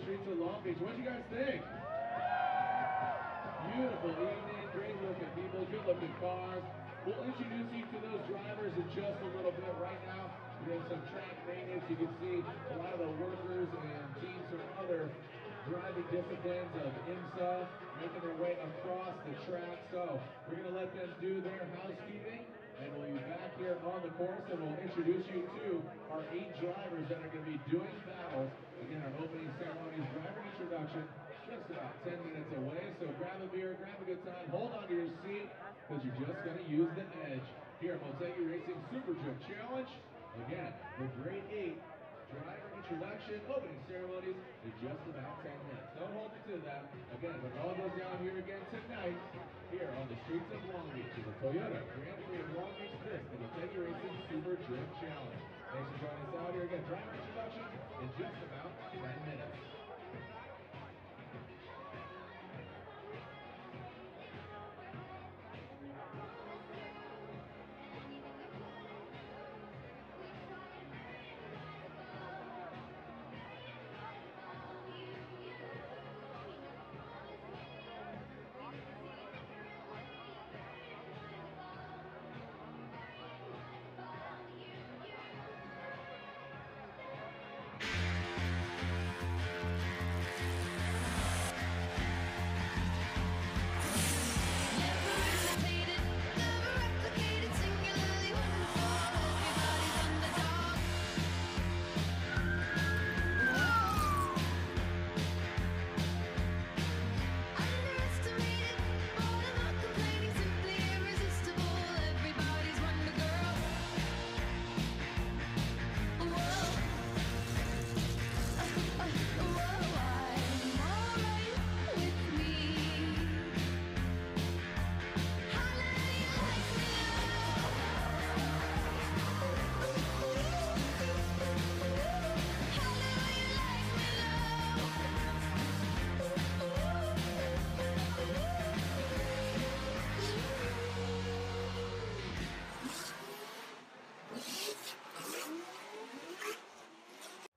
Streets of Long Beach. What do you guys think? Beautiful evening, great looking people, good looking cars. We'll introduce you to those drivers in just a little bit. Right now, we have some track maintenance. You can see a lot of the workers and teams from other driving disciplines of IMSA making their way across the track. So we're going to let them do their housekeeping, and we'll be back here on the course, and we'll introduce you to our 8 drivers that are going to be doing battles. Again, our opening ceremony's driver introduction just just about 10 minutes away, so grab a beer, grab a good time, hold on to your seat, because you're just going to use the edge. Here at Motegi Racing Super Drift Challenge, again, the Grade 8 driver introduction opening ceremonies in just about 10 minutes. Don't hold me to that. Again, it all goes down here again tonight, here on the streets of Long Beach, in the Toyota Grand Prix of Long Beach, this, the Motegi Racing Super Drift Challenge. Thanks for joining us out here again. Driver introduction in just about 10 minutes.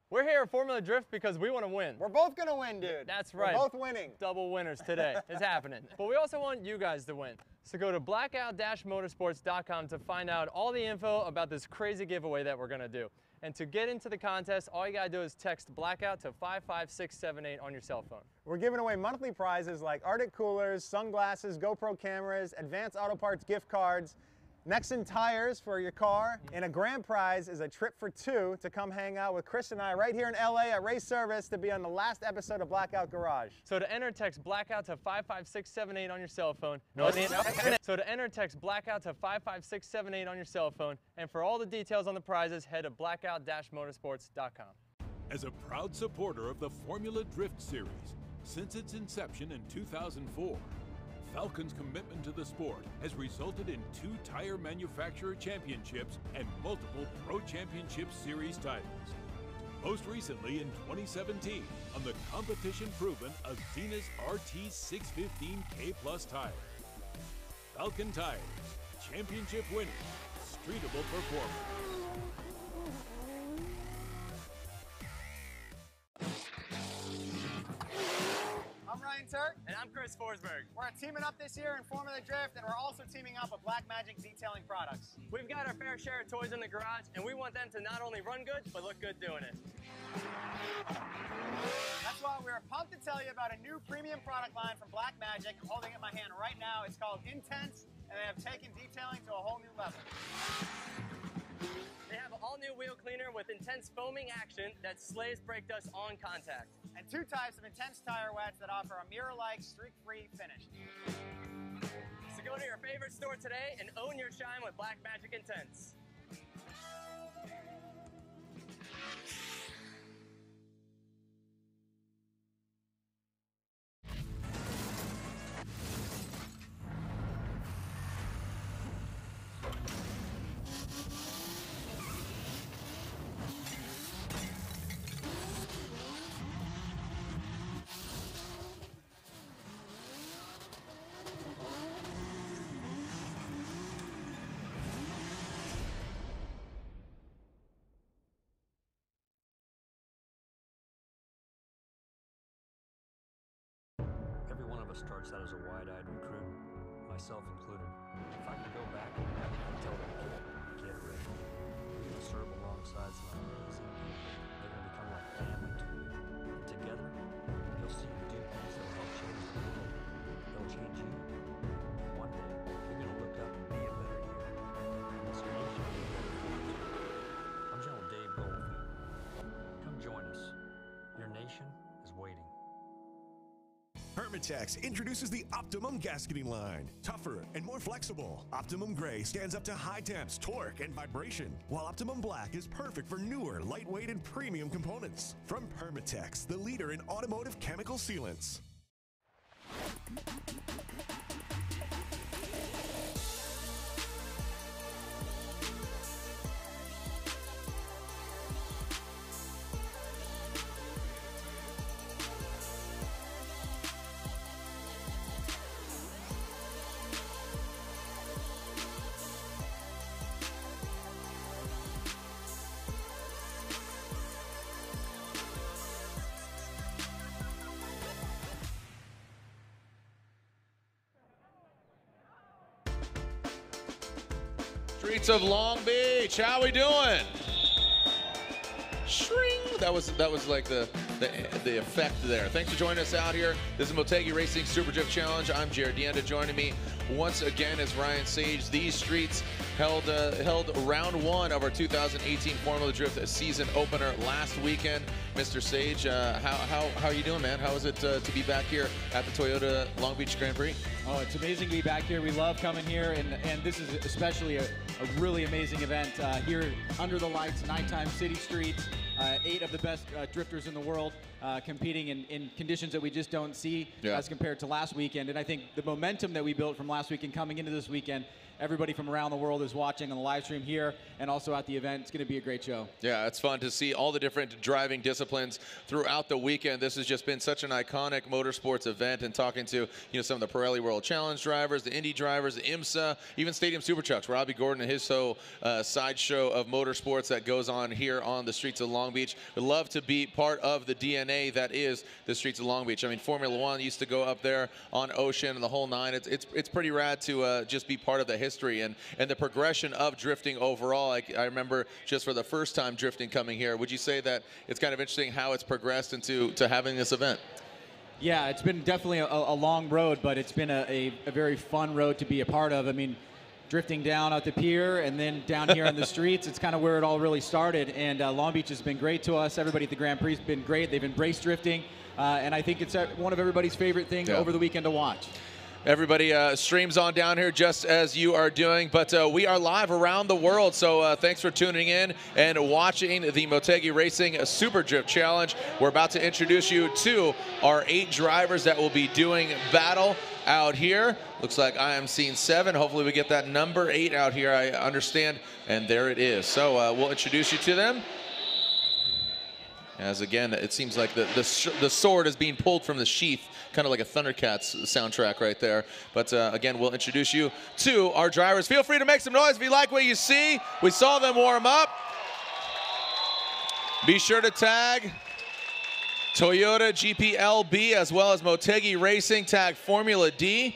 We're here at Formula Drift because we want to win. We're both going to win, dude. That's right. We're both winning. Double winners today. It's happening. But we also want you guys to win. So go to blackout-motorsports.com to find out all the info about this crazy giveaway that we're going to do. And to get into the contest, all you got to do is text Blackout to 55678 on your cell phone. We're giving away monthly prizes like Arctic coolers, sunglasses, GoPro cameras, Advanced Auto Parts gift cards, Nexen tires for your car, and a grand prize is a trip for two to come hang out with Chris and I right here in LA at Race Service to be on the last episode of Blackout Garage. So to enter, text Blackout to 55678 on your cell phone. So to enter, text Blackout to 55678 on your cell phone. And for all the details on the prizes, head to blackout-motorsports.com. As a proud supporter of the Formula Drift Series since its inception in 2004, Falcon's commitment to the sport has resulted in 2 tire manufacturer championships and multiple Pro Championship Series titles. Most recently in 2017 on the competition-proven Azena's RT 615K Plus tire. Falcon tires, championship winning, streetable performance. And I'm Chris Forsberg. We're teaming up this year in Formula Drift, and we're also teaming up with Blackmagic detailing products. We've got our fair share of toys in the garage, and we want them to not only run good, but look good doing it. That's why we're pumped to tell you about a new premium product line from Blackmagic. I'm holding it in my hand right now. It's called Intense, and they have taken detailing to a whole new level. They have an all-new wheel cleaner with intense foaming action that slays brake dust on contact. And 2 types of intense tire wets that offer a mirror-like, streak-free finish. So go to your favorite store today and own your shine with Blackmagic Intense. Starts out as a wide-eyed recruit, myself included. If I could go back, I'd tell that kid, get ready. You're going to serve alongside some amazing people. They're going to become like family to you. And together, you'll see you do things that will help change the world. They'll change you. One day, you're going to look up and be a better you. And this nation will be a better you too. I'm General Dave Goldfield. Come join us. Your nation is waiting. Permatex introduces the Optimum gasketing line. Tougher and more flexible, Optimum Gray stands up to high temps, torque, and vibration, while Optimum Black is perfect for newer, lightweight, and premium components. From Permatex, the leader in automotive chemical sealants. Streets of Long Beach, how we doing? Shring. That was like the effect there. Thanks for joining us out here. This is Motegi Racing Super Drift Challenge. I'm Jared Deanda. Joining me once again is Ryan Sage. These streets held round one of our 2018 Formula Drift season opener last weekend. Mr. Sage, how are you doing, man? How is it to be back here at the Toyota Long Beach Grand Prix? Oh, it's amazing to be back here. We love coming here, and this is especially a really amazing event here under the lights, nighttime city streets. 8 of the best drifters in the world competing in conditions that we just don't see as compared to last weekend. And I think the momentum that we built from last weekend coming into this weekend, everybody from around the world is watching on the live stream here and also at the event. It's going to be a great show. Yeah, it's fun to see all the different driving disciplines throughout the weekend. This has just been such an iconic motorsports event, and talking to some of the Pirelli World Challenge drivers, the Indy drivers, the IMSA, even Stadium Super Trucks, Robbie Gordon and his sideshow of motorsports that goes on here on the streets of Long Beach. Would love to be part of the DNA that is the streets of Long Beach. I mean, Formula One used to go up there on Ocean and the whole nine. It's pretty rad to just be part of the history and the progression of drifting overall. I remember just for the first time drifting coming here. Would you say that it's kind of interesting how it's progressed into having this event? Yeah, it's been definitely a long road, but it's been a very fun road to be a part of. I mean, drifting down at the pier and then down here on the streets, it's kind of where it all really started. And Long Beach has been great to us. Everybody at the Grand Prix has been great. They've embraced drifting, and I think it's one of everybody's favorite things over the weekend to watch. Everybody streams on down here just as you are doing, but we are live around the world, so thanks for tuning in and watching the Motegi Racing Super Drift Challenge. We're about to introduce you to our 8 drivers that will be doing battle out here. Looks like I am seeing 7. Hopefully we get that number 8 out here, I understand, and there it is. So we'll introduce you to them. As again, it seems like the sword is being pulled from the sheath, kind of like a Thundercats soundtrack right there. But again, we'll introduce you to our drivers. Feel free to make some noise if you like what you see. We saw them warm up. Be sure to tag Toyota GPLB as well as Motegi Racing, tag Formula D.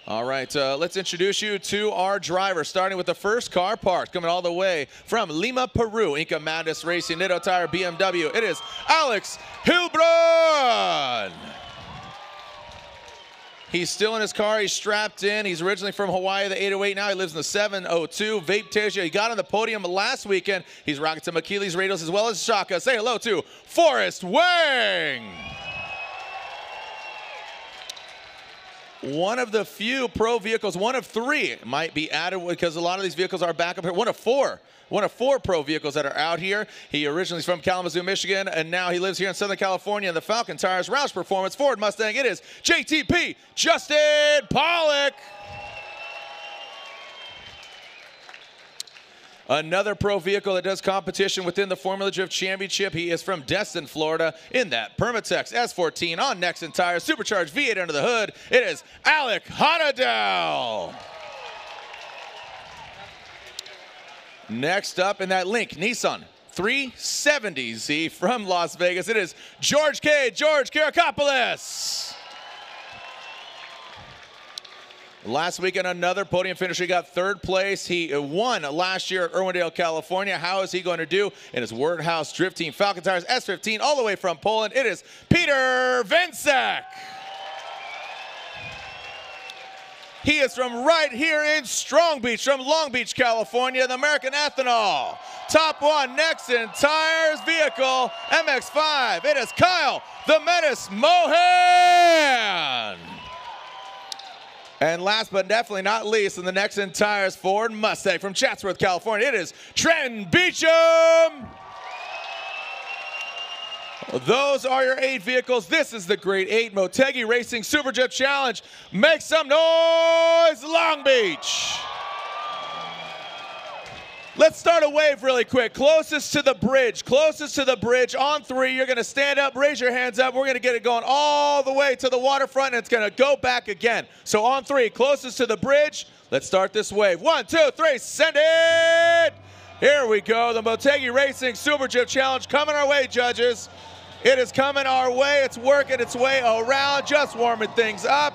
All right, let's introduce you to our driver, starting with the first car parked, coming all the way from Lima, Peru, Inca Madness Racing, Nitto Tire BMW. It is Alex Hillbrunn. He's still in his car. He's strapped in. He's originally from Hawaii, the 808. Now he lives in the 702. Vape Teja. He got on the podium last weekend. He's rocking some Achilles radials as well as Shaka. Say hello to Forrest Wang. One of the few pro vehicles, one of 3 might be added because a lot of these vehicles are back up here. One of 4 pro vehicles that are out here. He originally is from Kalamazoo, Michigan, and now he lives here in Southern California in the Falcon Tires Roush Performance Ford Mustang. It is JTP Justin Pollock. Another pro vehicle that does competition within the Formula Drift Championship. He is from Destin, Florida, in that Permatex S14 on Nexen tires, supercharged V8 under the hood. It is Alec Hanna. Next up in that Link Nissan 370Z from Las Vegas, it is George Karakopoulos. Last weekend, another podium finisher. He got 3rd place. He won last year at Irwindale, California. How is he going to do in his Wordhouse Drift Team Falcon Tires S15 all the way from Poland? It is Peter Vincek. He is from right here in Strong Beach, from Long Beach, California, the American Ethanol. Top one, Nexen Tires vehicle, MX-5. It is Kyle, the Menace Mohan. And last but definitely not least, in the Nexen Tires Ford Mustang from Chatsworth, California, it is Trenton Beecham. Those are your 8 vehicles. This is the Grade 8 Motegi Racing Super Jet Challenge. Make some noise, Long Beach. Let's start a wave really quick. Closest to the bridge on 3. You're going to stand up, raise your hands up. We're going to get it going all the way to the waterfront, and it's going to go back again. So on 3, closest to the bridge. Let's start this wave. 1, 2, 3, send it. Here we go. The Motegi Racing Super Jet Challenge coming our way, judges. It is coming our way. It's working its way around, just warming things up,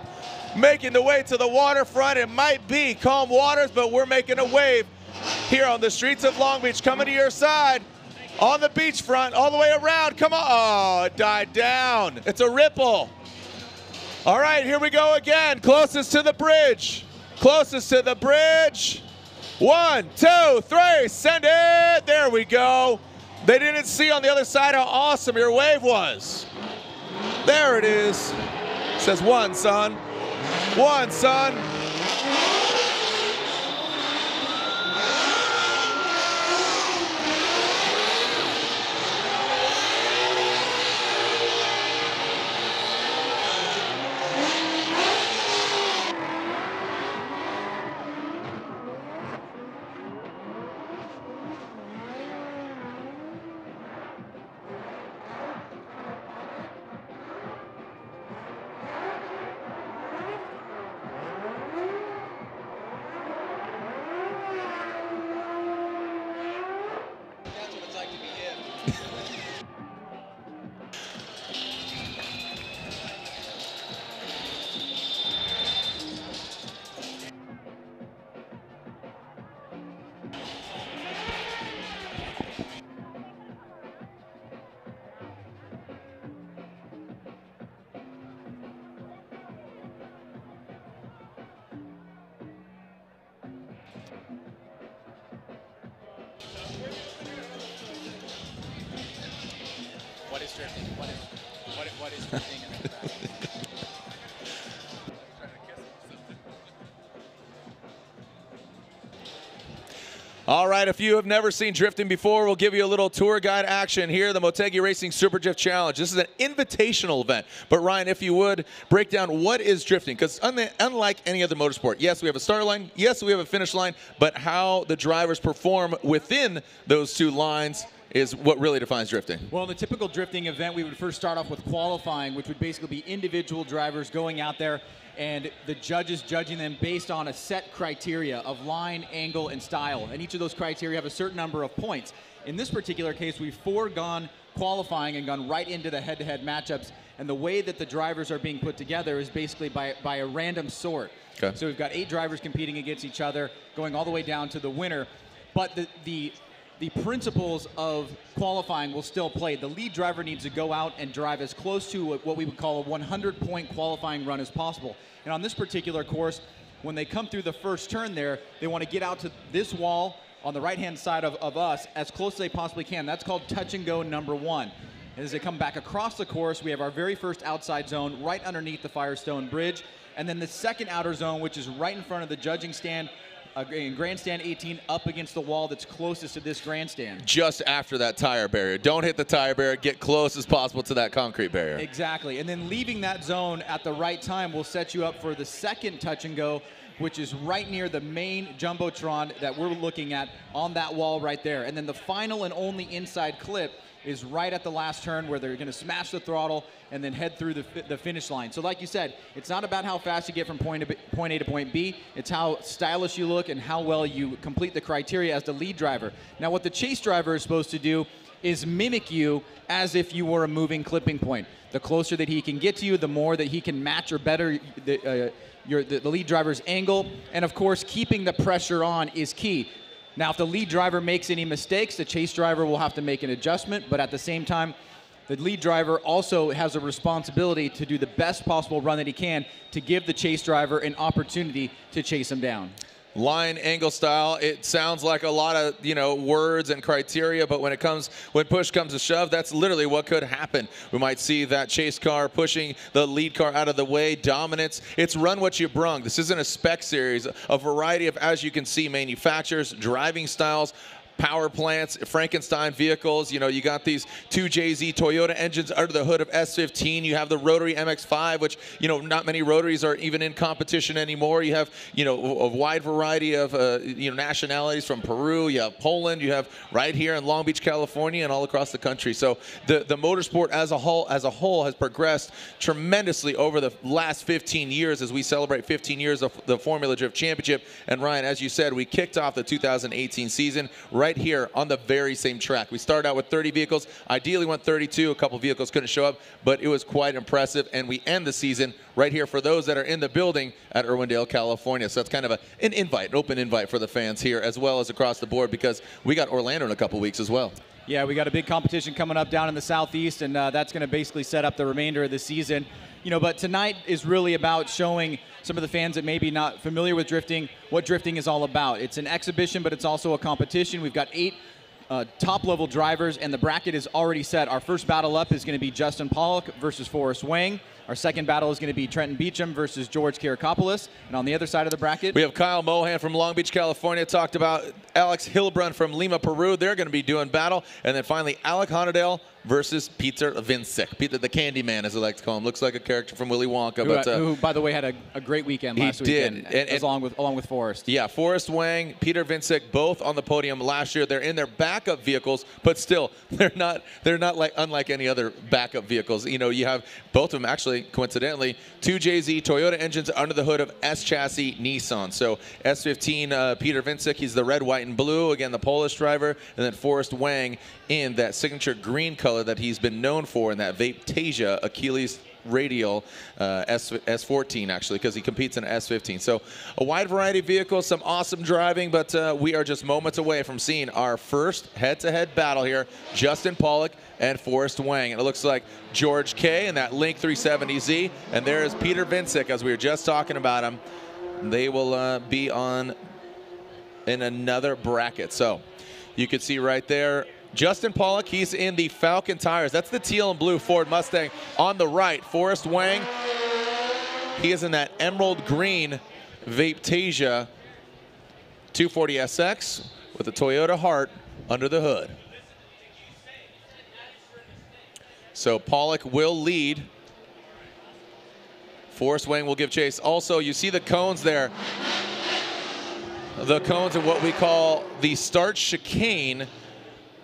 making the way to the waterfront. It might be calm waters, but we're making a wave here on the streets of Long Beach, coming to your side on the beachfront, all the way around. Come on. Oh, it died down. It's a ripple. All right, here we go again. Closest to the bridge. Closest to the bridge. 1, 2, 3, send it. There we go. They didn't see on the other side how awesome your wave was. There it is. It says 1, son. 1, son. What is drifting? What is drifting? All right, if you have never seen drifting before, we'll give you a little tour guide action here, the Motegi Racing Super Drift Challenge. This is an invitational event. But Ryan, if you would, break down what is drifting, because unlike any other motorsport, yes, we have a start line, yes, we have a finish line, but how the drivers perform within those two lines is what really defines drifting. Well, in the typical drifting event, we would first start off with qualifying, which would basically be individual drivers going out there and the judges judging them based on a set criteria of line, angle, and style. And each of those criteria have a certain number of points. In this particular case, we've foregone qualifying and gone right into the head-to-head matchups. And the way that the drivers are being put together is basically by a random sort. Okay. So we've got 8 drivers competing against each other, going all the way down to the winner. But the principles of qualifying will still play. The lead driver needs to go out and drive as close to what we would call a 100-point qualifying run as possible. And on this particular course, when they come through the first turn there, they want to get out to this wall on the right-hand side of us as close as they possibly can. That's called touch and go number 1. And as they come back across the course, we have our very first outside zone right underneath the Firestone Bridge. And then the second outer zone, which is right in front of the judging stand, in grandstand 18 up against the wall that's closest to this grandstand. Just after that tire barrier. Don't hit the tire barrier. Get close as possible to that concrete barrier. Exactly. And then leaving that zone at the right time will set you up for the second touch and go, which is right near the main Jumbotron that we're looking at on that wall right there. And then the final and only inside clip is right at the last turn where they're going to smash the throttle and then head through the finish line. So like you said, it's not about how fast you get from point A to point B. It's how stylish you look and how well you complete the criteria as the lead driver. Now what the chase driver is supposed to do is mimic you as if you were a moving clipping point. The closer that he can get to you, the more that he can match or better the lead driver's angle. And of course, keeping the pressure on is key. Now, if the lead driver makes any mistakes, the chase driver will have to make an adjustment, but at the same time, the lead driver also has a responsibility to do the best possible run that he can to give the chase driver an opportunity to chase him down. Line angle style, it sounds like a lot of, you know, words and criteria, but when push comes to shove, that's literally what could happen. We might see that chase car pushing the lead car out of the way, dominance. It's run what you brung. This isn't a spec series, a variety of, as you can see, manufacturers, driving styles, power plants, Frankenstein vehicles. You know, you got these 2 JZ Toyota engines under the hood of S15. You have the rotary MX-5, which, you know, not many rotaries are even in competition anymore. You have, you know, a wide variety of, you know, nationalities from Peru. You have Poland. You have right here in Long Beach, California, and all across the country. So the motorsport as a whole has progressed tremendously over the last 15 years as we celebrate 15 years of the Formula Drift Championship. And Ryan, as you said, we kicked off the 2018 season right here on the very same track. We started out with 30 vehicles, ideally went 32, a couple vehicles couldn't show up, but it was quite impressive, and we end the season right here for those that are in the building at Irwindale, California. So it's kind of an open invite for the fans here as well as across the board, because we got Orlando in a couple weeks as well. Yeah, we got a big competition coming up down in the Southeast, and that's going to basically set up the remainder of the season. You know, but tonight is really about showing some of the fans that may be not familiar with drifting what drifting is all about. It's an exhibition, but it's also a competition. We've got 8 top-level drivers, and the bracket is already set. Our first battle up is going to be Justin Pollock versus Forrest Wang. Our second battle is going to be Trenton Beecham versus George Koppala. And on the other side of the bracket, we have Kyle Mohan from Long Beach, California. Talked about Alex Hillbrunn from Lima, Peru. They're going to be doing battle. And then finally, Alec Honnadale versus Peter Vincek. Peter the Candyman, as I like to call him. Looks like a character from Willy Wonka. Who, by the way, had a great weekend last weekend. Along with Forrest. Yeah, Forrest Wang, Peter Vincek, both on the podium last year. They're in their backup vehicles, but still, they're not like unlike any other backup vehicles. You know, you have both of them actually, coincidentally, 2 JZ Toyota engines under the hood of S chassis Nissan. So S15 Peter Vincek, he's the red, white, and blue. Again, the Polish driver, and then Forrest Wang in that signature green color that he's been known for in that Vaptasia Achilles radial S14, actually, because he competes in an S15. So a wide variety of vehicles, some awesome driving, but we are just moments away from seeing our first head-to-head battle here, Justin Pollock and Forrest Wang. And it looks like George K in that Link 370Z, and there's Peter Vincek, as we were just talking about him. They will be on in another bracket. So you can see right there, Justin Pollock, he's in the Falcon tires. That's the teal and blue Ford Mustang. On the right, Forrest Wang, he is in that emerald green Vaptasia 240SX with a Toyota Heart under the hood. So Pollock will lead. Forrest Wang will give chase. Also, you see the cones there. The cones are what we call the start chicane.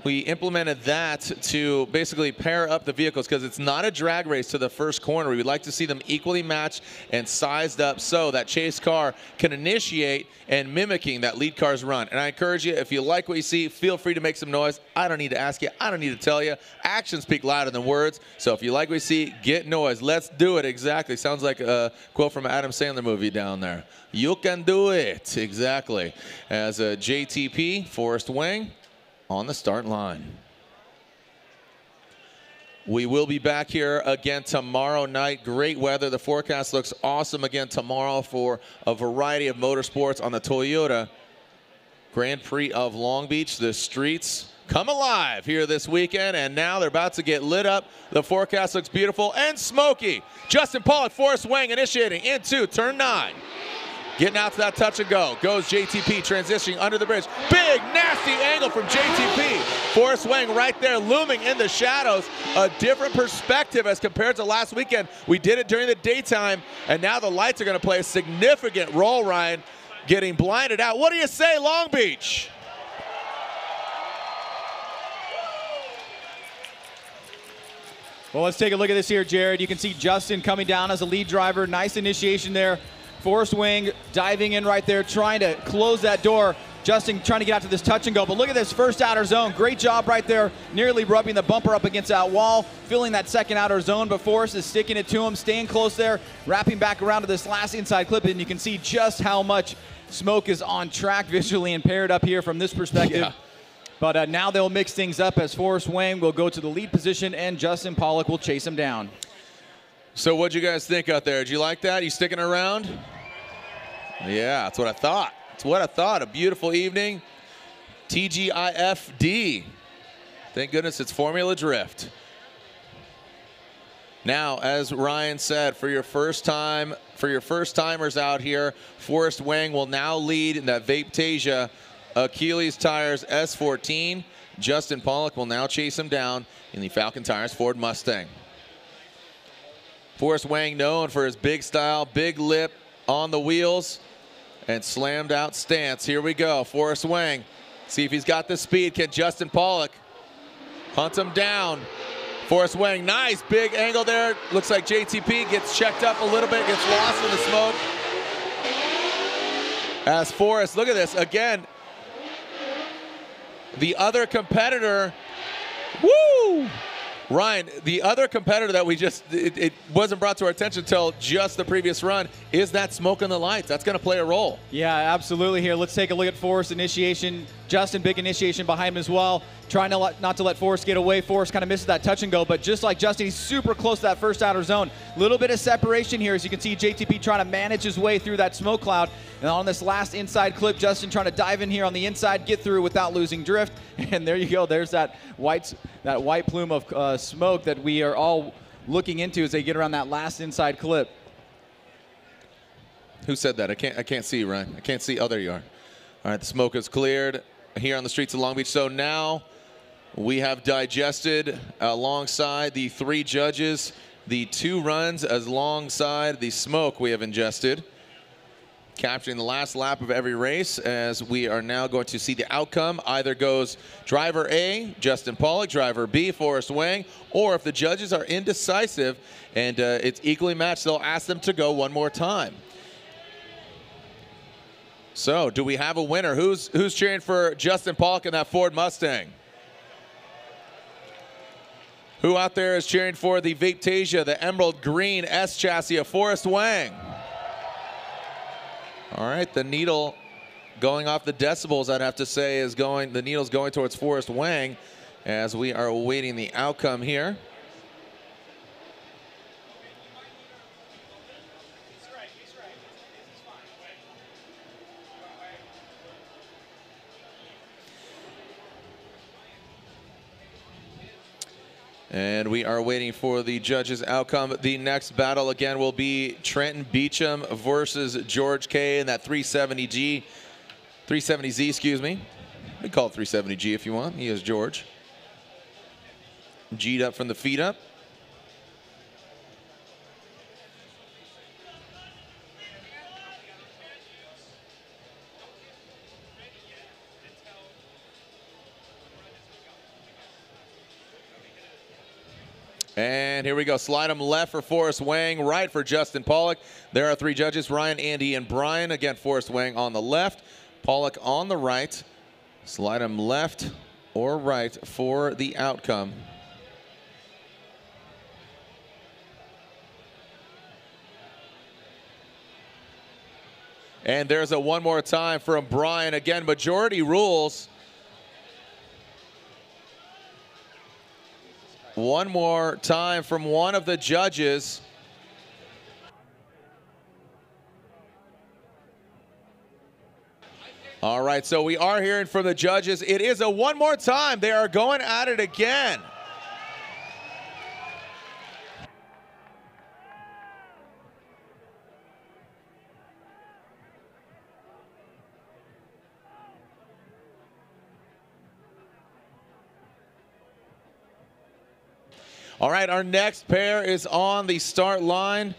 We implemented that to basically pair up the vehicles because it's not a drag race to the first corner. We would like to see them equally matched and sized up so that chase car can initiate and mimicking that lead car's run. And I encourage you, if you like what you see, feel free to make some noise. I don't need to ask you. I don't need to tell you. Actions speak louder than words. So if you like what you see, get noise. Let's do it. Exactly. Sounds like a quote from an Adam Sandler movie down there. You can do it. Exactly. As a JTP, Forrest Wang on the start line. We will be back here again tomorrow night. Great weather. The forecast looks awesome again tomorrow for a variety of motorsports on the Toyota Grand Prix of Long Beach. The streets come alive here this weekend, and now they're about to get lit up. The forecast looks beautiful and smoky. Justin Pollock, Forrest Wang initiating into turn 9. Getting out to that touch and go. Goes JTP, transitioning under the bridge. Big, nasty angle from JTP. Forrest Wang right there looming in the shadows. A different perspective as compared to last weekend. We did it during the daytime, and now the lights are going to play a significant role, Ryan. Getting blinded out. What do you say, Long Beach? Well, let's take a look at this here, Jared. You can see Justin coming down as a lead driver. Nice initiation there. Forrest Wang diving in right there, trying to close that door. Justin trying to get out to this touch and go, but look at this first outer zone. Great job right there, nearly rubbing the bumper up against that wall, filling that second outer zone, but Forrest is sticking it to him, staying close there, wrapping back around to this last inside clip, and you can see just how much smoke is on track, visually impaired up here from this perspective. Yeah. But now they'll mix things up as Forrest Wang will go to the lead position and Justin Pollock will chase him down. So what'd you guys think out there? Did you like that? You sticking around? Yeah, that's what I thought. That's what I thought. A beautiful evening. TGIFD. Thank goodness it's Formula Drift. Now, as Ryan said, for your first timers out here, Forrest Wang will now lead in that Vapetasia Achilles Tires S14. Justin Pollock will now chase him down in the Falcon Tires Ford Mustang. Forrest Wang known for his big style, big lip on the wheels, and slammed out stance. Here we go. Forrest Wang. See if he's got the speed. Can Justin Pollock hunt him down? Forrest Wang, nice big angle there. Looks like JTP gets checked up a little bit, gets lost in the smoke. As Forrest, look at this again. The other competitor, woo! Ryan, the other competitor that we just, it wasn't brought to our attention until just the previous run, is that smoke in the lights. That's going to play a role. Yeah, absolutely. Here, let's take a look at Forrest initiation. Justin, big initiation behind him as well. Trying not to let Forrest get away. Forrest kind of misses that touch and go, but just like Justin, he's super close to that first outer zone. Little bit of separation here, as you can see JTP trying to manage his way through that smoke cloud. And on this last inside clip, Justin trying to dive in here on the inside, get through without losing drift. And there you go. There's that white plume of smoke that we are all looking into as they get around that last inside clip. Who said that? I can't see you, Ryan. I can't see. Oh, there you are. All right, the smoke is cleared here on the streets of Long Beach. So now we have digested alongside the 3 judges the 2 runs alongside the smoke we have ingested, capturing the last lap of every race, as we are now going to see the outcome. Either goes driver A, Justin Pollock, driver B, Forrest Wang, or if the judges are indecisive and it's equally matched, they'll ask them to go one more time. So, do we have a winner? Who's cheering for Justin Pollock in that Ford Mustang? Who out there is cheering for the Vapetasia, the emerald green S chassis of Forrest Wang? All right, the needle going off the decibels, I'd have to say, is going, the needle's going towards Forrest Wang as we are awaiting the outcome here. And we are waiting for the judges' outcome. The next battle, again, will be Trenton Beecham versus George K in that 370Z, excuse me. We call it 370G if you want. He is George. G'd up from the feet up. And here we go. Slide him left for Forrest Wang, right for Justin Pollock. There are 3 judges, Ryan, Andy, and Brian. Again, Forrest Wang on the left, Pollock on the right. Slide him left or right for the outcome. And there's a one more time from Brian. Again, majority rules. One more time from one of the judges. All right, so we are hearing from the judges. It is a one more time. They are going at it again. All right, our next pair is on the start line.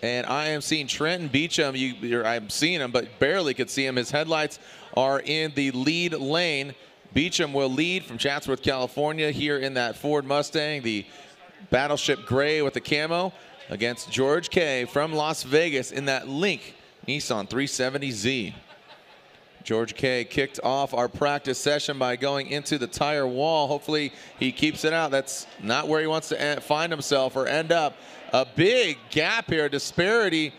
And I am seeing Trenton Beecham. I'm seeing him, but barely could see him. His headlights are in the lead lane. Beecham will lead from Chatsworth, California, here in that Ford Mustang, the Battleship Gray with the camo, against George K from Las Vegas in that Link Nissan 370Z. George K kicked off our practice session by going into the tire wall. Hopefully he keeps it out. That's not where he wants to find himself or end up. A big gap here, disparity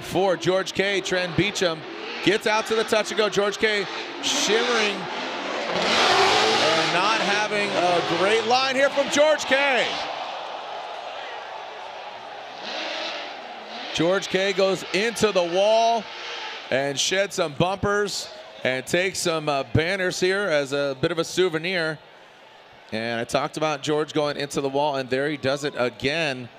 for George K. Trenton Beecham Gets out to the touch and go. George K shimmering and not having a great line here from George K. George K goes into the wall and sheds some bumpers and takes some banners here as a bit of a souvenir. And I talked about George going into the wall, and there he does it again.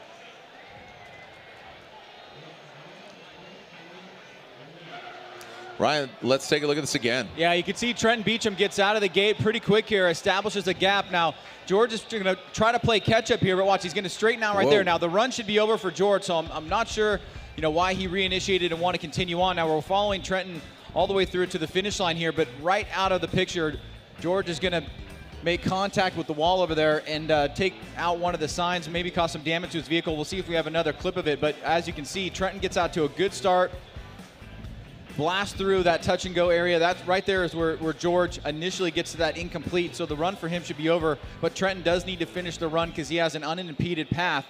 Ryan, let's take a look at this again. Yeah, you can see Trenton Beecham gets out of the gate pretty quick here, establishes a gap. Now, George is going to try to play catch-up here, but watch, he's going to straighten out right there. Now, the run should be over for George, so I'm not sure, why he reinitiated and want to continue on. Now, we're following Trenton all the way through to the finish line here, but right out of the picture, George is going to make contact with the wall over there and take out one of the signs, maybe cause some damage to his vehicle. We'll see if we have another clip of it, but as you can see, Trenton gets out to a good start. Blast through that touch and go area. That's right there is where George initially gets to that incomplete. So the run for him should be over, but Trenton does need to finish the run because he has an unimpeded path.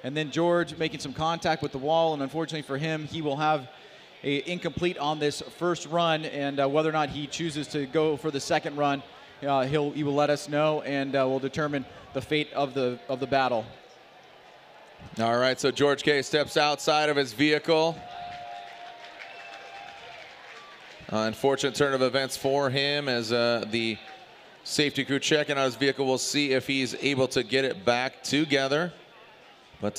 And then George making some contact with the wall, and unfortunately for him, he will have a incomplete on this first run, and whether or not he chooses to go for the second run, he will let us know, and will determine the fate of the battle. All right, so George K steps outside of his vehicle. Unfortunate turn of events for him as the safety crew checking out his vehicle. We'll see if he's able to get it back together. But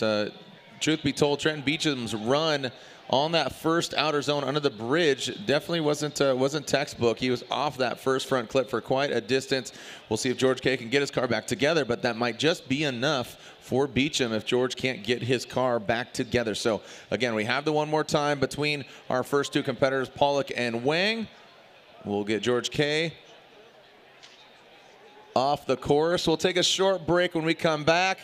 truth be told, Trenton Beecham's run on that first outer zone under the bridge definitely wasn't textbook. He was off that first front clip for quite a distance. We'll see if George K can get his car back together, but that might just be enough for Beecham if George can't get his car back together. So again, we have the one more time between our first two competitors, Pollock and Wang. We'll get George K off the course. We'll take a short break. When we come back,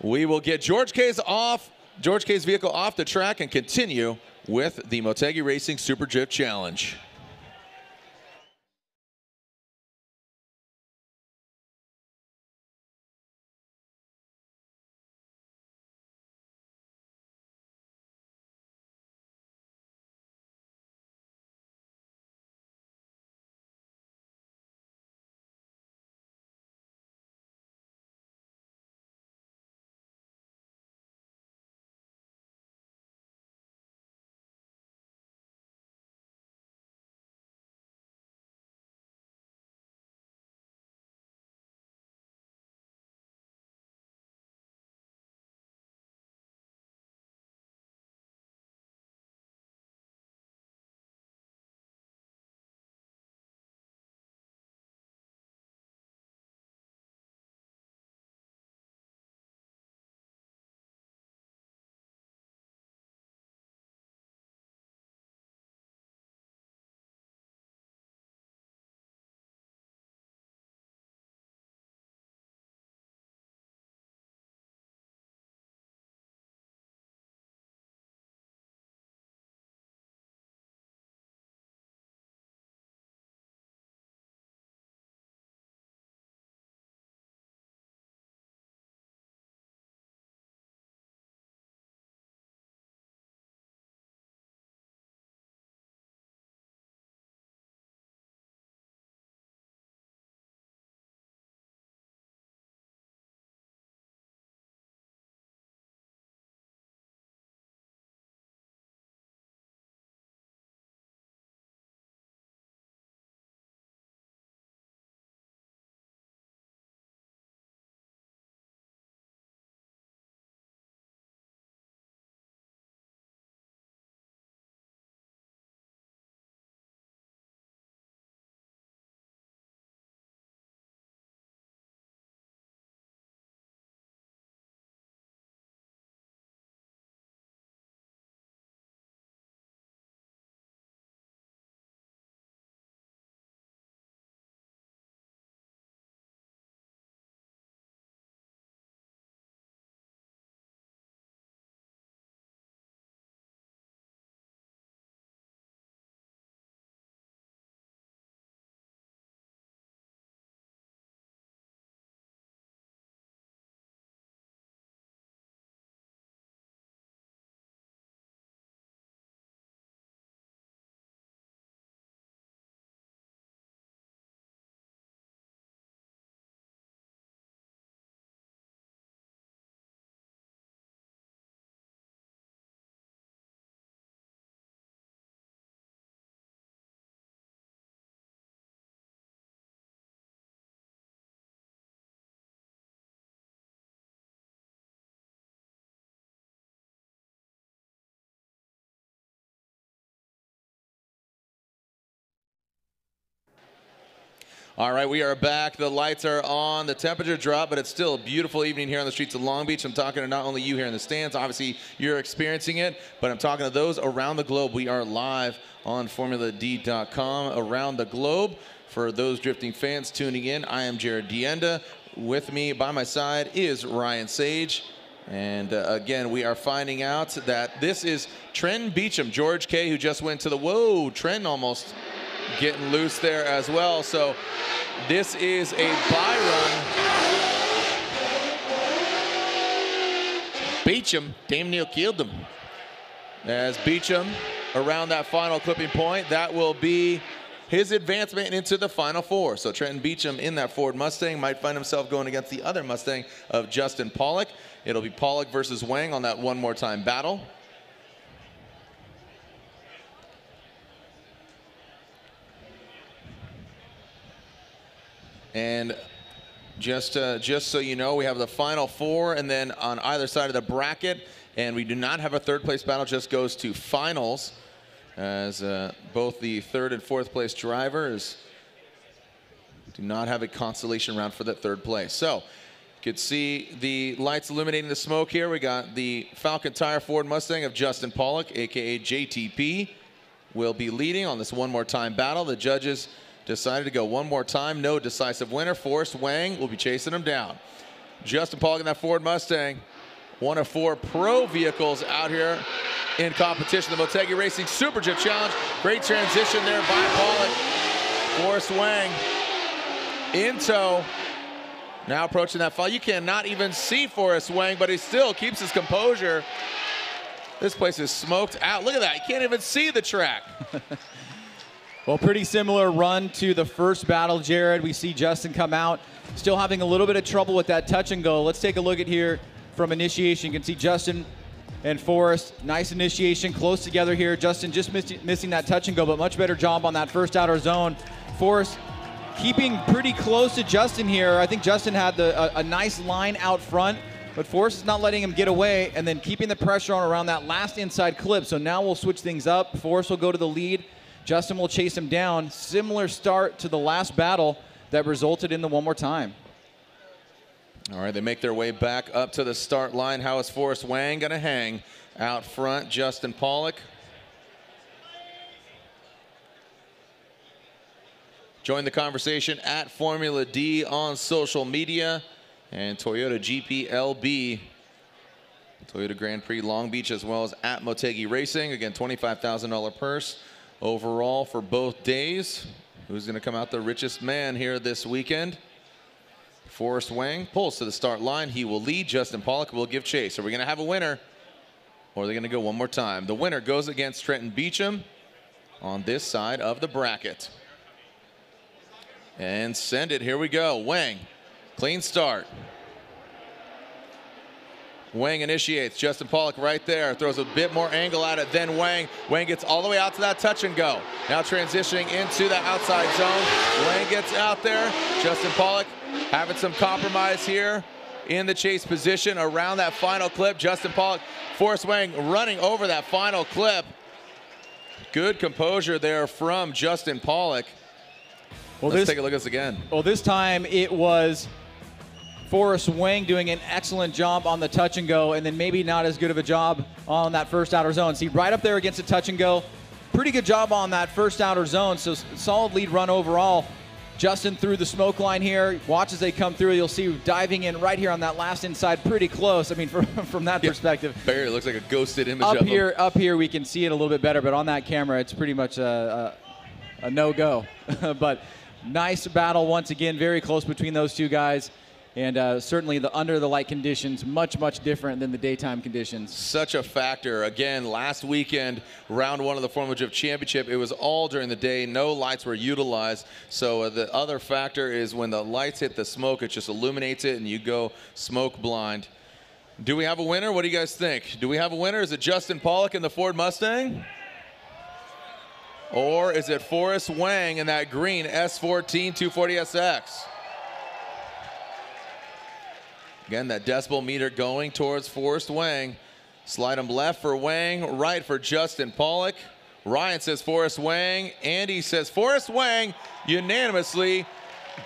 we will get George K's vehicle off the track and continue with the Motegi Racing Super Drift Challenge. All right, we are back. The lights are on. The temperature dropped, but it's still a beautiful evening here on the streets of Long Beach. I'm talking to not only you here in the stands. Obviously, you're experiencing it, but I'm talking to those around the globe. We are live on FormulaD.com around the globe. For those drifting fans tuning in, I am Jared Dienda. With me by my side is Ryan Sage. And again, we are finding out that this is Trenton Beecham, George K., who just went to the, whoa, Trenton almost getting loose there as well. So this is a bye run. Beecham, damn near killed him. As Beecham around that final clipping point, that will be his advancement into the Final Four. So Trenton Beecham in that Ford Mustang might find himself going against the other Mustang of Justin Pollock. It'll be Pollock versus Wang on that one more time battle. And just so you know, we have the Final Four, and then on either side of the bracket, and we do not have a third place battle, just goes to finals, as both the third and fourth place drivers do not have a consolation round for that third place. So you could see the lights illuminating the smoke here. We got the Falcon Tire Ford Mustang of Justin Pollock, aka JTP, will be leading on this one more time battle. The judges decided to go one more time. No decisive winner. Forrest Wang will be chasing him down. Justin Pollock in that Ford Mustang, one of 4 pro vehicles out here in competition. The Motegi Racing Super Jet Challenge. Great transition there by Pollock. Forrest Wang in tow. Now approaching that fall. You cannot even see Forrest Wang, but he still keeps his composure. This place is smoked out. Look at that. You can't even see the track. Well, pretty similar run to the first battle, Jared. We see Justin come out, still having a little bit of trouble with that touch and go. Let's take a look at here from initiation. You can see Justin and Forrest, nice initiation, close together here. Justin just missing that touch and go, but much better job on that first outer zone. Forrest keeping pretty close to Justin here. I think Justin had a nice line out front, but Forrest is not letting him get away and then keeping the pressure on around that last inside clip. So now we'll switch things up. Forrest will go to the lead. Justin will chase him down. Similar start to the last battle that resulted in the one more time. All right, they make their way back up to the start line. How is Forrest Wang going to hang out front? Justin Pollock. Join the conversation at Formula D on social media and Toyota GPLB, Toyota Grand Prix Long Beach, as well as at Motegi Racing. Again, $25,000 purse overall for both days. Who's going to come out the richest man here this weekend? Forrest Wang pulls to the start line. He will lead. Justin Pollock will give chase. Are we going to have a winner, or are they going to go one more time? The winner goes against Trenton Beecham on this side of the bracket. And send it. Here we go. Wang, clean start. Wang initiates. Justin Pollock right there. Throws a bit more angle at it than Wang. Wang gets all the way out to that touch and go. Now transitioning into the outside zone. Wang gets out there. Justin Pollock having some compromise here in the chase position around that final clip. Justin Pollock, Forrest Wang running over that final clip. Good composure there from Justin Pollock. Well, let's take a look at this again. Well, this time it was Forrest Wang doing an excellent job on the touch and go, and then maybe not as good of a job on that first outer zone. See, right up there against the touch and go. Pretty good job on that first outer zone, so solid lead run overall. Justin through the smoke line here. Watch as they come through. You'll see diving in right here on that last inside, pretty close. I mean, from that perspective. Barry, it looks like a ghosted image up of here. him. Up here, we can see it a little bit better, but on that camera, it's pretty much a no-go. But nice battle once again. Very close between those two guys. And certainly the under the light conditions, much, much different than the daytime conditions. Such a factor. Again, last weekend, round 1 of the Formula Drift Championship, it was all during the day. No lights were utilized. So the other factor is when the lights hit the smoke, it just illuminates it and you go smoke blind. Do we have a winner? What do you guys think? Do we have a winner? Is it Justin Pollock in the Ford Mustang? Or is it Forrest Wang in that green S14 240SX? Again, that decibel meter going towards Forrest Wang. Slide him left for Wang, right for Justin Pollock. Ryan says Forrest Wang. Andy says Forrest Wang unanimously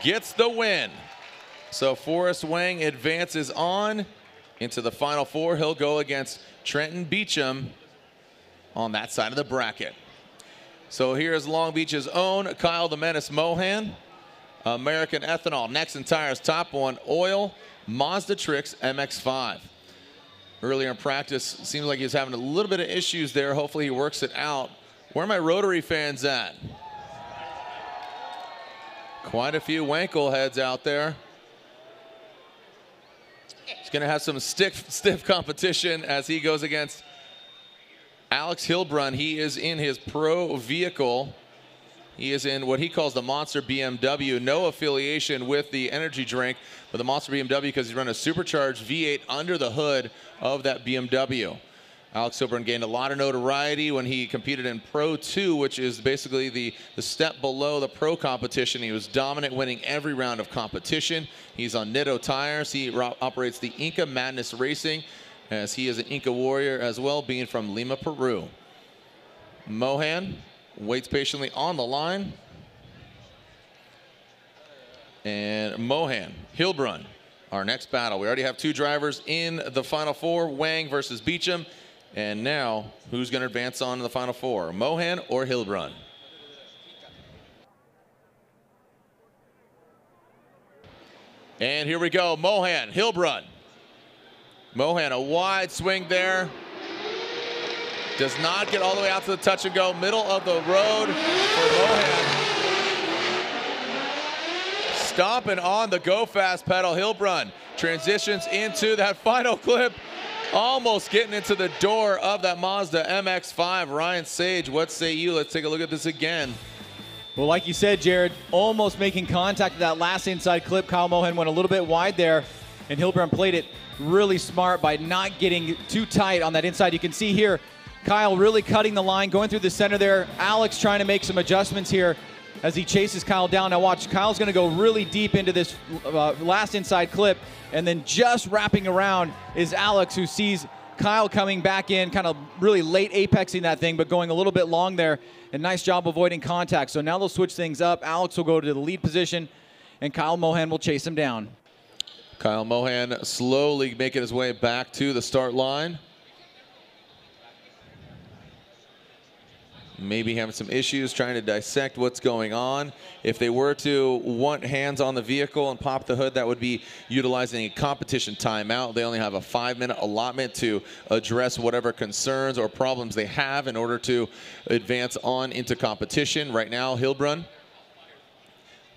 gets the win. So Forrest Wang advances on into the Final Four. He'll go against Trenton Beecham on that side of the bracket. So here's Long Beach's own Kyle the Menace Mohan. American Ethanol, Nexen Tires, Top One, Oil, Mazda Tricks, MX-5. Earlier in practice, seems like he's having a little bit of issues there. Hopefully he works it out. Where are my Rotary fans at? Quite a few Wankel heads out there. He's going to have some stiff competition as he goes against Alex Hillbrunn. He is in his pro vehicle. He is in what he calls the Monster BMW. No affiliation with the energy drink, but the Monster BMW because he's running a supercharged V8 under the hood of that BMW. Alex Hillbrunn gained a lot of notoriety when he competed in Pro 2, which is basically the step below the pro competition. He was dominant, winning every round of competition. He's on Nitto tires. He operates the Inca Madness Racing, as he is an Inca warrior as well, being from Lima, Peru. Mohan waits patiently on the line. And Mohan, Hillbrunn, our next battle. We already have two drivers in the Final Four, Wang versus Beecham. And now, who's going to advance on to the Final Four, Mohan or Hillbrunn? And here we go, Mohan, Hillbrunn. Mohan, a wide swing there. Does not get all the way out to the touch and go. Middle of the road for Mohan. Stomping on the go fast pedal. Hillbrunn transitions into that final clip. Almost getting into the door of that Mazda MX-5. Ryan Sage, what say you? Let's take a look at this again. Well, like you said, Jared, almost making contact with that last inside clip. Kyle Mohan went a little bit wide there, and Hillbrunn played it really smart by not getting too tight on that inside. You can see here, Kyle really cutting the line, going through the center there. Alex trying to make some adjustments here as he chases Kyle down. Now watch, Kyle's going to go really deep into this last inside clip, and then just wrapping around is Alex, who sees Kyle coming back in, kind of really late apexing that thing, but going a little bit long there, and nice job avoiding contact. So now they'll switch things up. Alex will go to the lead position, and Kyle Mohan will chase him down. Kyle Mohan slowly making his way back to the start line. Maybe having some issues trying to dissect what's going on. If they were to want hands on the vehicle and pop the hood, that would be utilizing a competition timeout. They only have a 5-minute allotment to address whatever concerns or problems they have in order to advance on into competition. Right now, Hillbrunn,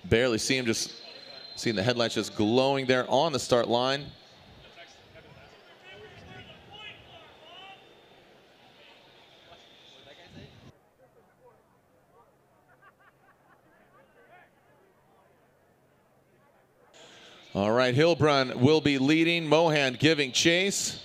barely see him, just seeing the headlights just glowing there on the start line. All right, Hillbrunn will be leading, Mohan giving chase.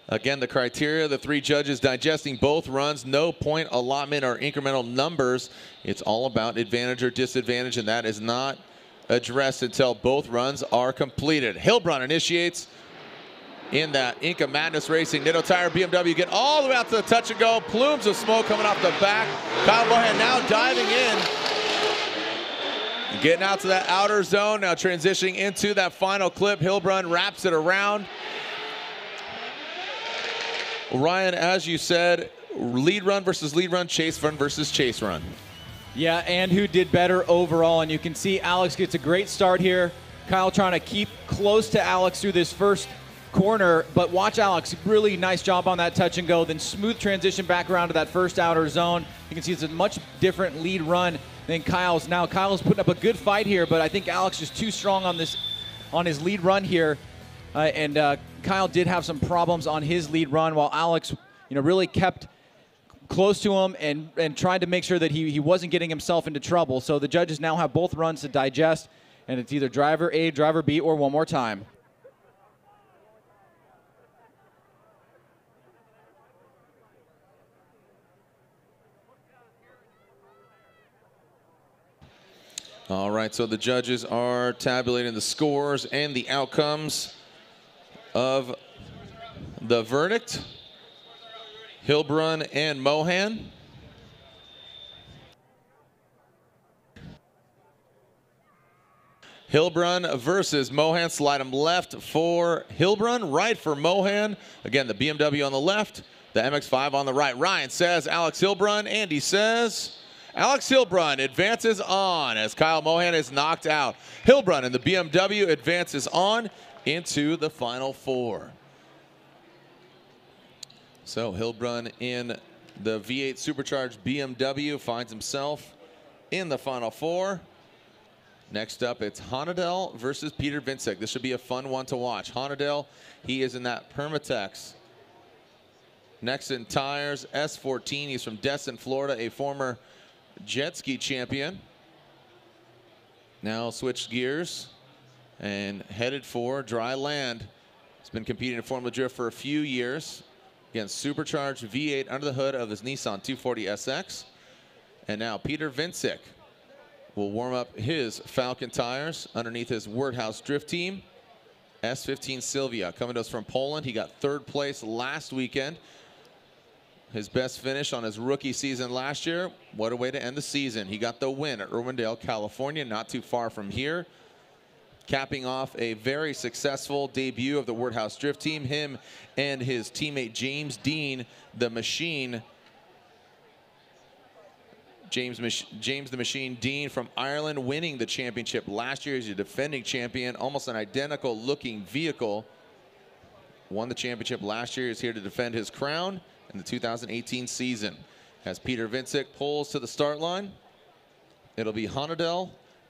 Again, the criteria, the three judges digesting both runs, no point allotment or incremental numbers. It's all about advantage or disadvantage, and that is not addressed until both runs are completed. Hillbrunn initiates in that Inca Madness Racing Nitto Tire BMW, get all the way out to the touch and go. Plumes of smoke coming off the back. Kyle Mohan now diving in. Getting out to that outer zone, now transitioning into that final clip. Hillbrunn wraps it around. Ryan, as you said, lead run versus lead run, chase run versus chase run. Yeah, and who did better overall. And you can see Alex gets a great start here. Kyle trying to keep close to Alex through this first corner, but watch Alex, really nice job on that touch and go, then smooth transition back around to that first outer zone. You can see it's a much different lead run than Kyle's. Now Kyle's putting up a good fight here, but I think Alex is too strong on his lead run here, and Kyle did have some problems on his lead run, while Alex, really kept close to him and tried to make sure that he wasn't getting himself into trouble. So the judges now have both runs to digest, and it's either driver A, driver B, or one more time. All right, so the judges are tabulating the scores and the outcomes of the verdict. Hillbrunn and Mohan. Hillbrunn versus Mohan. Slide them left for Hillbrunn, right for Mohan. Again, the BMW on the left, the MX-5 on the right. Ryan says Alex Hillbrunn. Andy says Alex Hillbrunn advances on as Kyle Mohan is knocked out. Hillbrunn and the BMW advances on into the Final Four. So Hillbrunn in the V8 supercharged BMW finds himself in the Final Four. Next up, it's Hanna versus Peter Vincek. This should be a fun one to watch. Hanna, he is in that Permatex Nexen tires, S14. He's from Destin, Florida, a former jet ski champion. Now switched gears and headed for dry land. He's been competing in Formula Drift for a few years. Again, supercharged V8 under the hood of his Nissan 240 SX. And now Peter Vincek will warm up his Falcon tires underneath his Wordhouse Drift team. S15 Silvia coming to us from Poland. He got 3rd place last weekend. His best finish on his rookie season last year. What a way to end the season. He got the win at Irwindale, California, not too far from here. Capping off a very successful debut of the Wordhouse Drift team. Him and his teammate James Dean, the Machine. James the Machine Dean from Ireland, winning the championship last year. He's a defending champion, almost an identical looking vehicle. Won the championship last year. He's here to defend his crown in the 2018 season. As Peter Vincek pulls to the start line, it'll be Hanna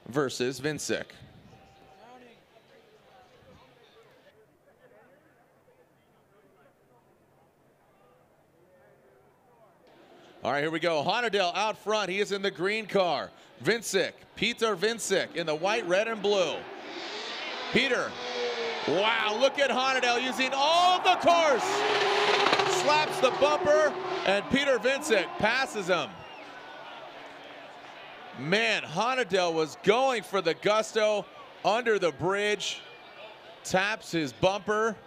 versus Vincek. All right, here we go. Hanna out front. He is in the green car. Vincek, Peter Vincek in the white, red, and blue. Peter, wow, look at Hanna using all the course. Slaps the bumper, and Peter Vincek passes him. Man, Hanna was going for the gusto under the bridge. Taps his bumper.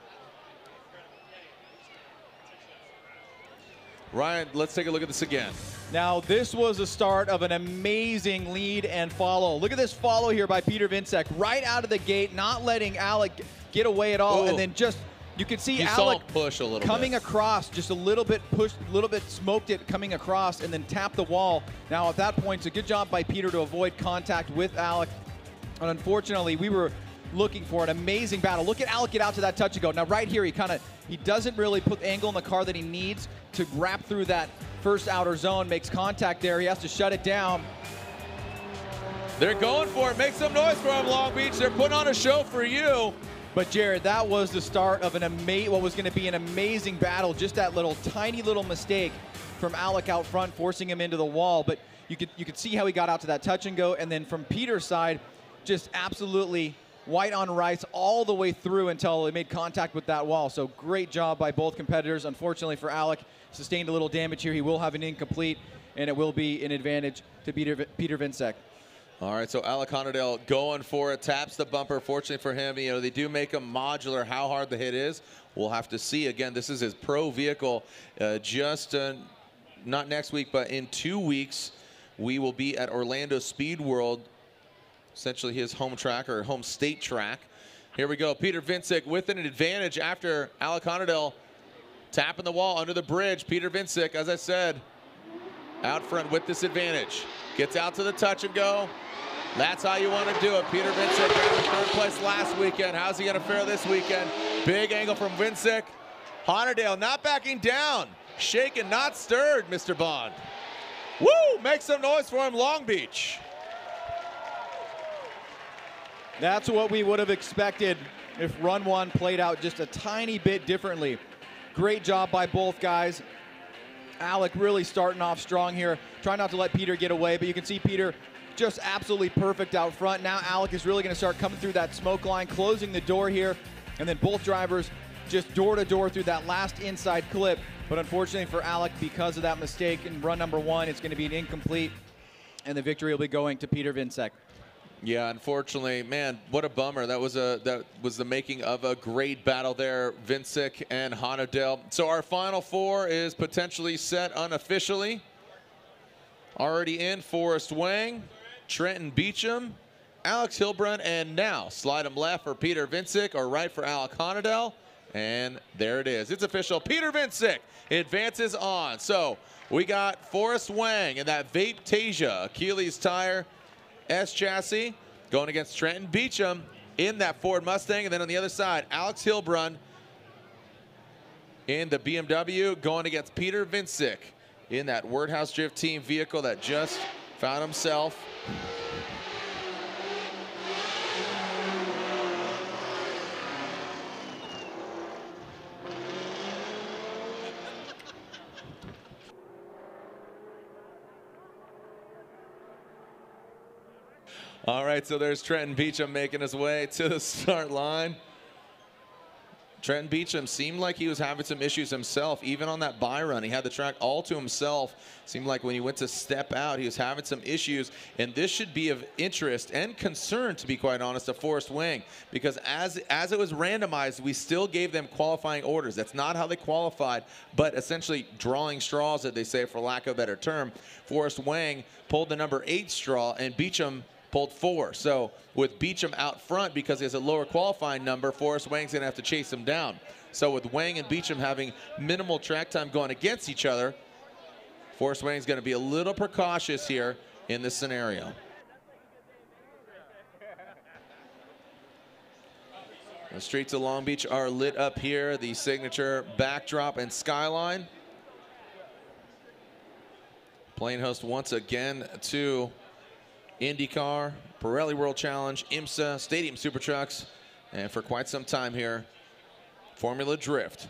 Ryan, let's take a look at this again. Now, this was the start of an amazing lead and follow. Look at this follow here by Peter Vincek. Right out of the gate, not letting Alec get away at all. Ooh. And then just, you can see Alec push a little coming bit. Across, just a little bit pushed, a little bit smoked it coming across, and then tapped the wall. Now, at that point, it's a good job by Peter to avoid contact with Alec. And unfortunately, we were looking for an amazing battle. Look at Alec get out to that touch and go. Now, right here, he doesn't really put the angle in the car that he needs to wrap through that first outer zone, makes contact there. He has to shut it down. They're going for it. Make some noise for him, Long Beach. They're putting on a show for you. But Jared, that was the start of what was going to be an amazing battle. Just that tiny little mistake from Alec out front, forcing him into the wall. But you could see how he got out to that touch and go. And then from Peter's side, just absolutely white on rice all the way through until he made contact with that wall. So great job by both competitors. Unfortunately for Alec, sustained a little damage here. He will have an incomplete, and it will be an advantage to Peter Vincek. All right, so Alec Hanna going for it, taps the bumper. Fortunately for him, they do make him modular. How hard the hit is, we'll have to see. Again, this is his pro vehicle. Not next week, but in 2 weeks, we will be at Orlando Speed World, essentially his home track or home state track. Here we go. Peter Vincek with an advantage after Alec Hanna tapping the wall under the bridge. Peter Vincek, as I said, out front with this advantage. Gets out to the touch and go. That's how you want to do it. Peter Vincek got 3rd place last weekend. How's he going to fare this weekend? Big angle from Vincek. Hanna not backing down. Shaken, not stirred, Mr. Bond. Woo! Make some noise for him, Long Beach. That's what we would have expected if run 1 played out just a tiny bit differently. Great job by both guys. Alec really starting off strong here. Try not to let Peter get away, but you can see Peter just absolutely perfect out front. Now Alec is really going to start coming through that smoke line, closing the door here, and then both drivers just door to door through that last inside clip. But unfortunately for Alec, because of that mistake in run number 1, it's going to be an incomplete, and the victory will be going to Peter Vincek. Yeah, unfortunately, man, what a bummer. That was the making of a great battle there, Vincek and Hanna. So our Final Four is potentially set unofficially. Already in, Forrest Wang, Trenton Beecham, Alex Hillbrunn, and now slide him left for Peter Vincek or right for Alec Honadell. And there it is. It's official. Peter Vincek advances on. So we got Forrest Wang in that Vaptasia Achilles tire S chassis going against Trenton Beecham in that Ford Mustang. And then on the other side, Alex Hillbrunn in the BMW going against Peter Vincek in that Wordhouse Drift Team vehicle that just found himself All right, so there's Trenton Beecham making his way to the start line. Trenton Beecham seemed like he was having some issues himself, even on that bye run. He had the track all to himself. Seemed like when he went to step out, he was having some issues. And this should be of interest and concern, to be quite honest, to Forrest Wang, because as it was randomized, we still gave them qualifying orders. That's not how they qualified, but essentially drawing straws, as they say, for lack of a better term. Forrest Wang pulled the number 8 straw, and Beecham pulled 4. So with Beecham out front, because he has a lower qualifying number, Forrest Wang's going to have to chase him down. So with Wang and Beecham having minimal track time going against each other, Forrest Wang's going to be a little precautious here in this scenario. The streets of Long Beach are lit up here. The signature backdrop and skyline. Playing host once again to IndyCar, Pirelli World Challenge, IMSA, Stadium Super Trucks, and for quite some time here, Formula Drift.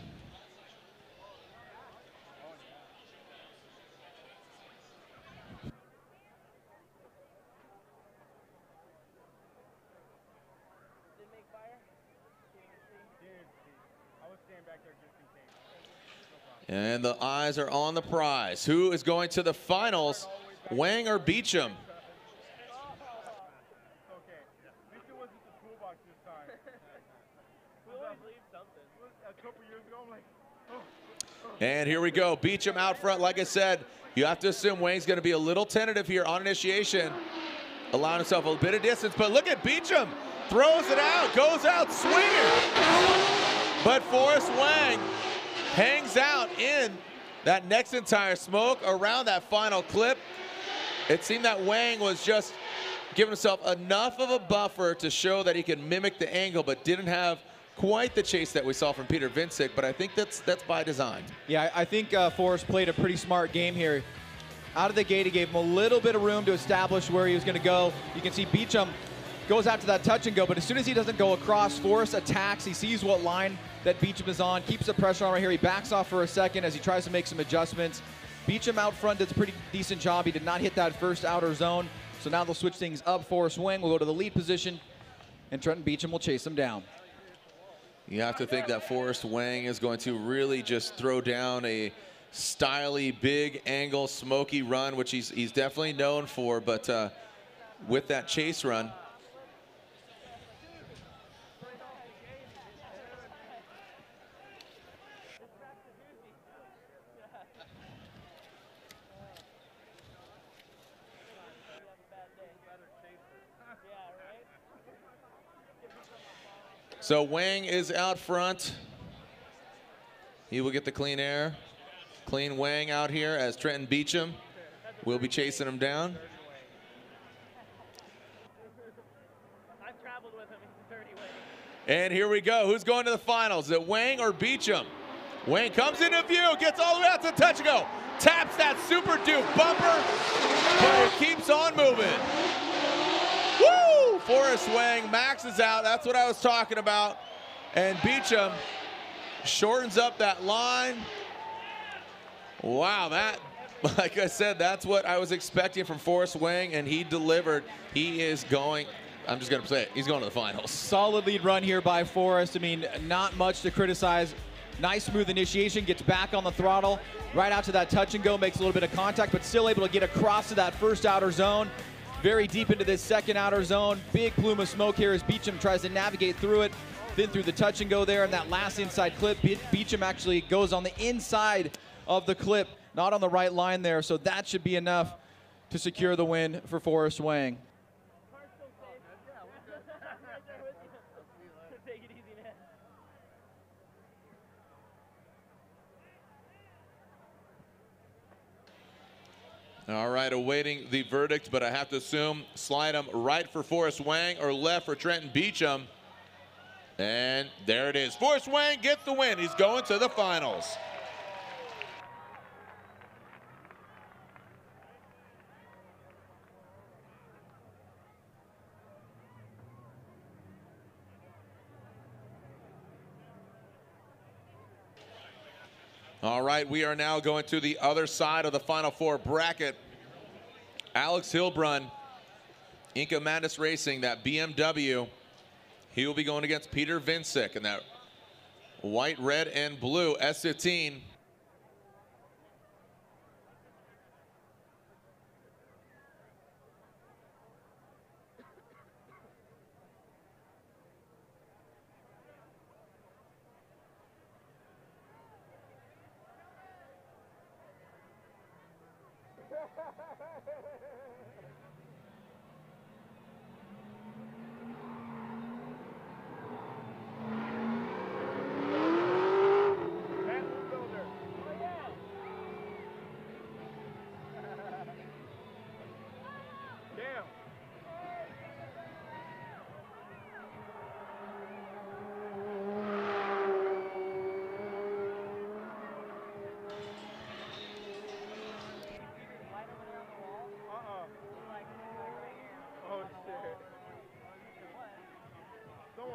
And the eyes are on the prize. Who is going to the finals, Wang or Beecham? And here we go, Beecham out front. Like I said, you have to assume Wang's going to be a little tentative here on initiation, allowing himself a bit of distance. But look at Beecham, throws it out, goes out swinging. But Forrest Wang hangs out in that Nexen tire smoke around that final clip. It seemed that Wang was just giving himself enough of a buffer to show that he could mimic the angle, but didn't have quite the chase that we saw from Peter Vincek, but I think that's by design. Yeah, I think Forrest played a pretty smart game here. Out of the gate, he gave him a little bit of room to establish where he was going to go. You can see Beecham goes out to that touch and go, but as soon as he doesn't go across, Forrest attacks. He sees what line that Beecham is on, keeps the pressure on right here. He backs off for a second as he tries to make some adjustments. Beecham out front does a pretty decent job. He did not hit that first outer zone, so now they'll switch things up. Forrest Wang will go to the lead position, and Trenton Beecham will chase him down. You have to think that Forrest Wang is going to really just throw down a styly, big angle, smoky run, which he's definitely known for, but with that chase run, so Wang is out front. He will get the clean air. Clean Wang out here as Trenton Beecham will be chasing him down. I've traveled with him. He's 30 ways. And here we go. Who's going to the finals? Is it Wang or Beecham? Wang comes into view, gets all the way out to the touch and go. Taps that Super Duke bumper, but it keeps on moving. Woo! Forrest Wang maxes out. That's what I was talking about. And Beecham shortens up that line. Wow, that, like I said, that's what I was expecting from Forrest Wang, and he delivered. He is going, I'm just going to say it, he's going to the finals. Solid lead run here by Forrest. I mean, not much to criticize. Nice smooth initiation, gets back on the throttle, right out to that touch and go, makes a little bit of contact, but still able to get across to that first outer zone. Very deep into this second outer zone. Big plume of smoke here as Beecham tries to navigate through it. Then through the touch and go there, and that last inside clip, Beecham actually goes on the inside of the clip, not on the right line there, so that should be enough to secure the win for Forrest Wang. All right, awaiting the verdict, but I have to assume slide him right for Forrest Wang or left for Trenton Beecham. And there it is. Forrest Wang gets the win. He's going to the finals. All right, we are now going to the other side of the Final Four bracket. Alex Hillbrunn, Inca Madness Racing, that BMW. He will be going against Peter Vincek in that white, red, and blue S15.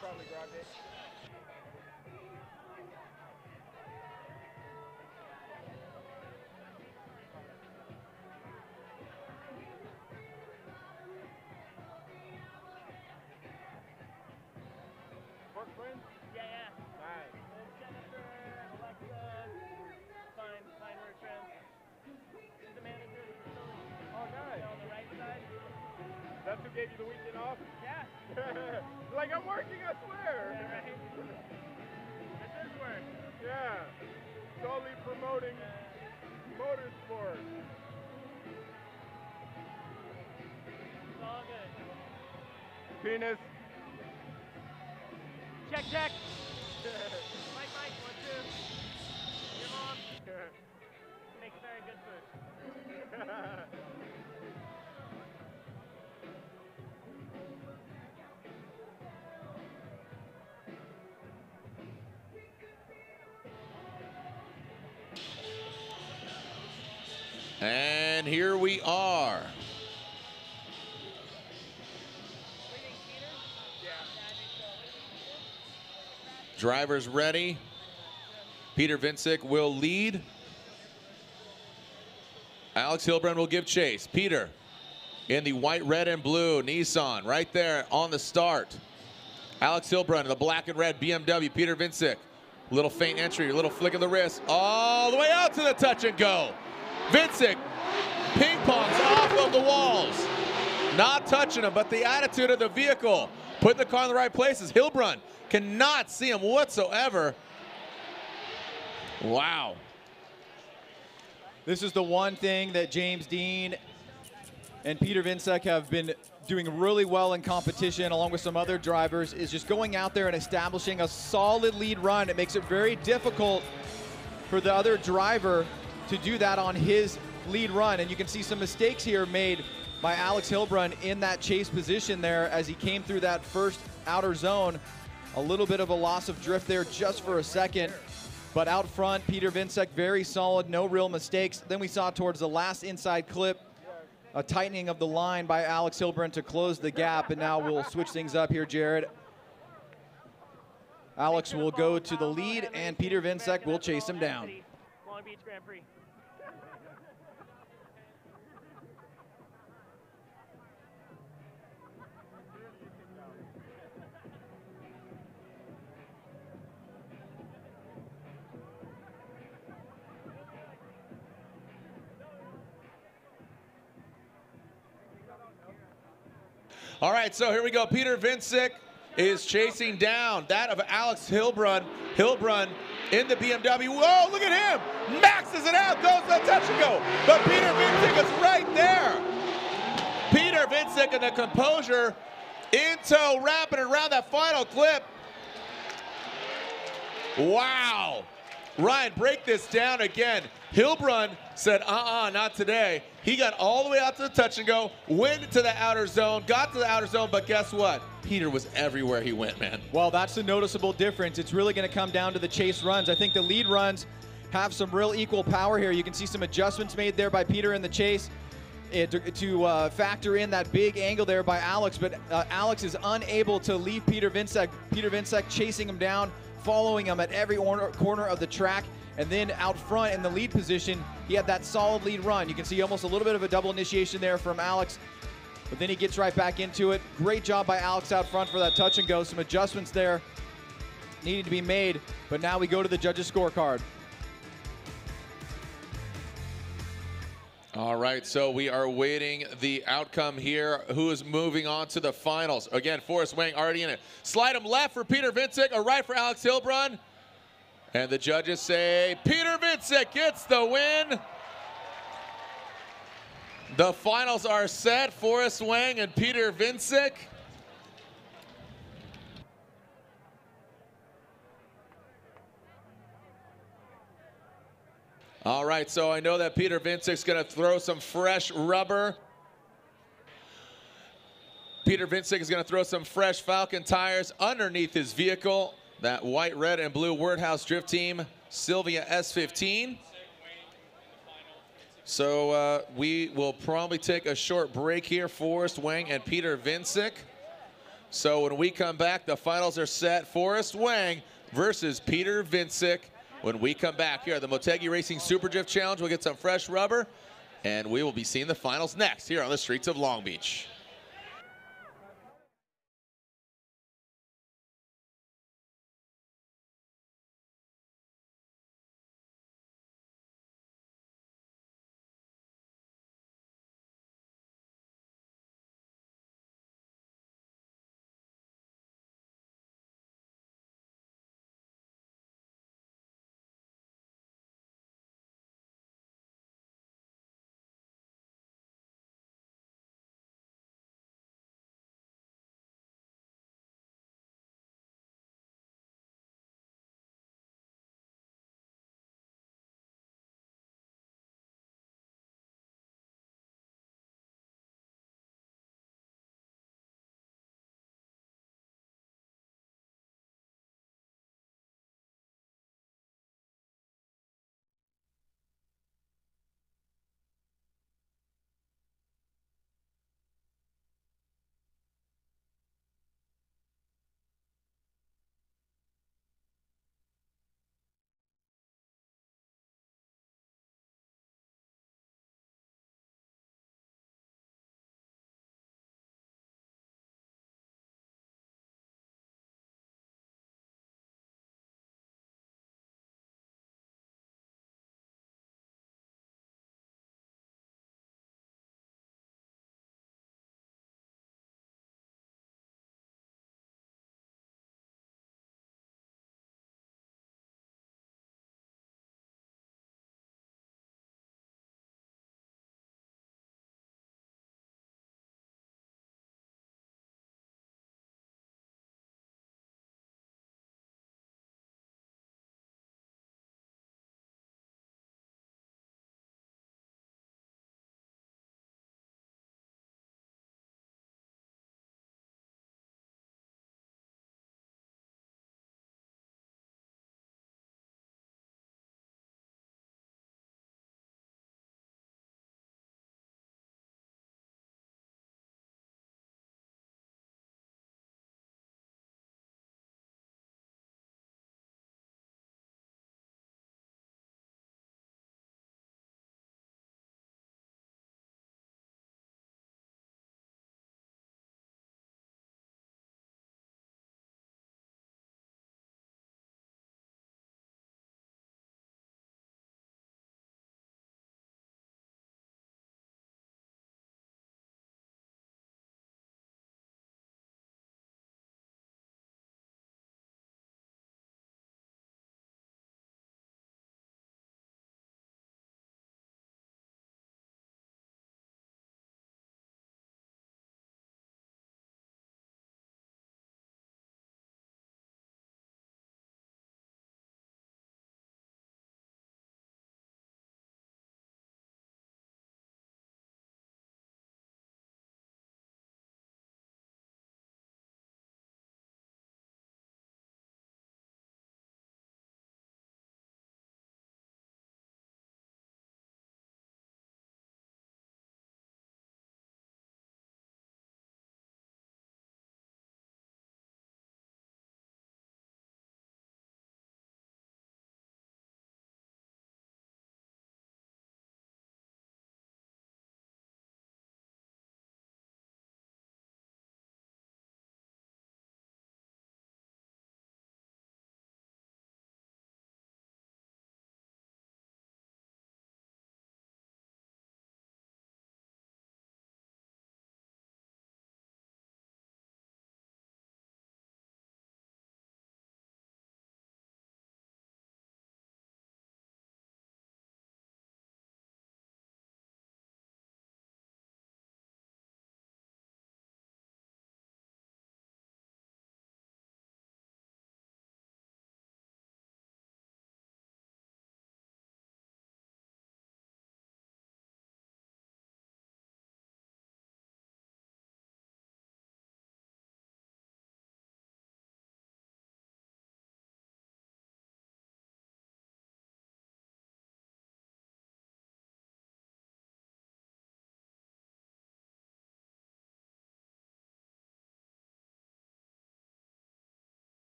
Probably grabbed it. Work friends? Yeah, yeah. Nice. Jennifer, Alexa, fine work friends. She's the manager of the facility. Oh, nice. On the right side. That's who gave you the weekend off? Yeah. Like, I'm working, I swear. Yeah, right. This is work. Yeah. Solely promoting motorsports. It's all good. Penis. Check. Mike, 1, 2. Your mom. Makes very good food. And here we are. Drivers ready. Peter Vincek will lead. Alex Hillbrunn will give chase. Peter in the white, red, and blue Nissan right there on the start. Alex Hillbrunn in the black and red BMW. Peter Vincek, little feint entry, little flick of the wrist, all the way out to the touch and go. Vincek ping pongs off of the walls. Not touching him, but the attitude of the vehicle, putting the car in the right places. Hillbrunn cannot see him whatsoever. Wow. This is the one thing that James Dean and Peter Vincek have been doing really well in competition, along with some other drivers, is just going out there and establishing a solid lead run. It makes it very difficult for the other driver to do that on his lead run. And you can see some mistakes here made by Alex Hillbrunn in that chase position there as he came through that first outer zone. A little bit of a loss of drift there just for a second. But out front, Peter Vincek, very solid, no real mistakes. Then we saw towards the last inside clip, a tightening of the line by Alex Hillbrunn to close the gap. And now we'll switch things up here, Jared. Alex will go to the lead, and Peter Vincek will chase him down. Long Beach Grand Prix. All right, so here we go. Peter Vincek is chasing down that of Alex Hillbrunn. Hillbrunn in the BMW. Whoa, look at him. Maxes it out, goes to the touch and go. But Peter Vincek is right there. Peter Vincek in the composure in tow, wrapping around that final clip. Wow. Ryan, break this down again. Hillbrunn said, not today. He got all the way out to the touch and go, went to the outer zone, got to the outer zone, but guess what? Peter was everywhere he went, man. Well, that's the noticeable difference. It's really going to come down to the chase runs. I think the lead runs have some real equal power here. You can see some adjustments made there by Peter in the chase to factor in that big angle there by Alex, but Alex is unable to leave Peter Vincek. Peter Vincek chasing him down, following him at every corner of the track, and then out front in the lead position, he had that solid lead run. You can see almost a little bit of a double initiation there from Alex, but then he gets right back into it. Great job by Alex out front for that touch and go. Some adjustments there needed to be made, but now we go to the judges' scorecard. All right, so we are waiting the outcome here. Who is moving on to the finals? Again, Forrest Wang already in it. Slide him left for Peter Vincek, a right for Alex Hillbrunn. And the judges say Peter Vincek gets the win. The finals are set, Forrest Wang and Peter Vincek. All right, so I know that Peter Vincek's going to throw some fresh rubber. Peter Vincek is going to throw some fresh Falcon tires underneath his vehicle. That white, red, and blue Wordhouse Drift Team Sylvia S15. So we will probably take a short break here, Forrest Wang and Peter Vincek. So when we come back, the finals are set. Forrest Wang versus Peter Vincek. When we come back here at the Motegi Racing Super Drift Challenge, we'll get some fresh rubber, and we will be seeing the finals next here on the streets of Long Beach.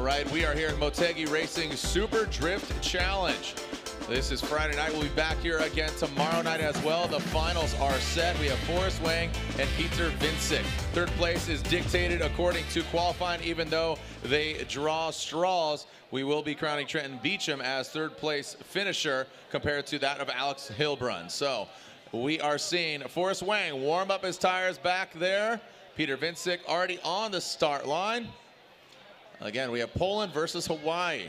right, we are here at Motegi Racing Super Drift Challenge. This is Friday night. We'll be back here again tomorrow night as well. The finals are set. We have Forrest Wang and Peter Vincek. Third place is dictated according to qualifying, even though they draw straws. We will be crowning Trenton Beecham as third place finisher compared to that of Alex Hillbrunn. So we are seeing Forrest Wang warm up his tires back there. Peter Vincek already on the start line. Again, we have Poland versus Hawaii.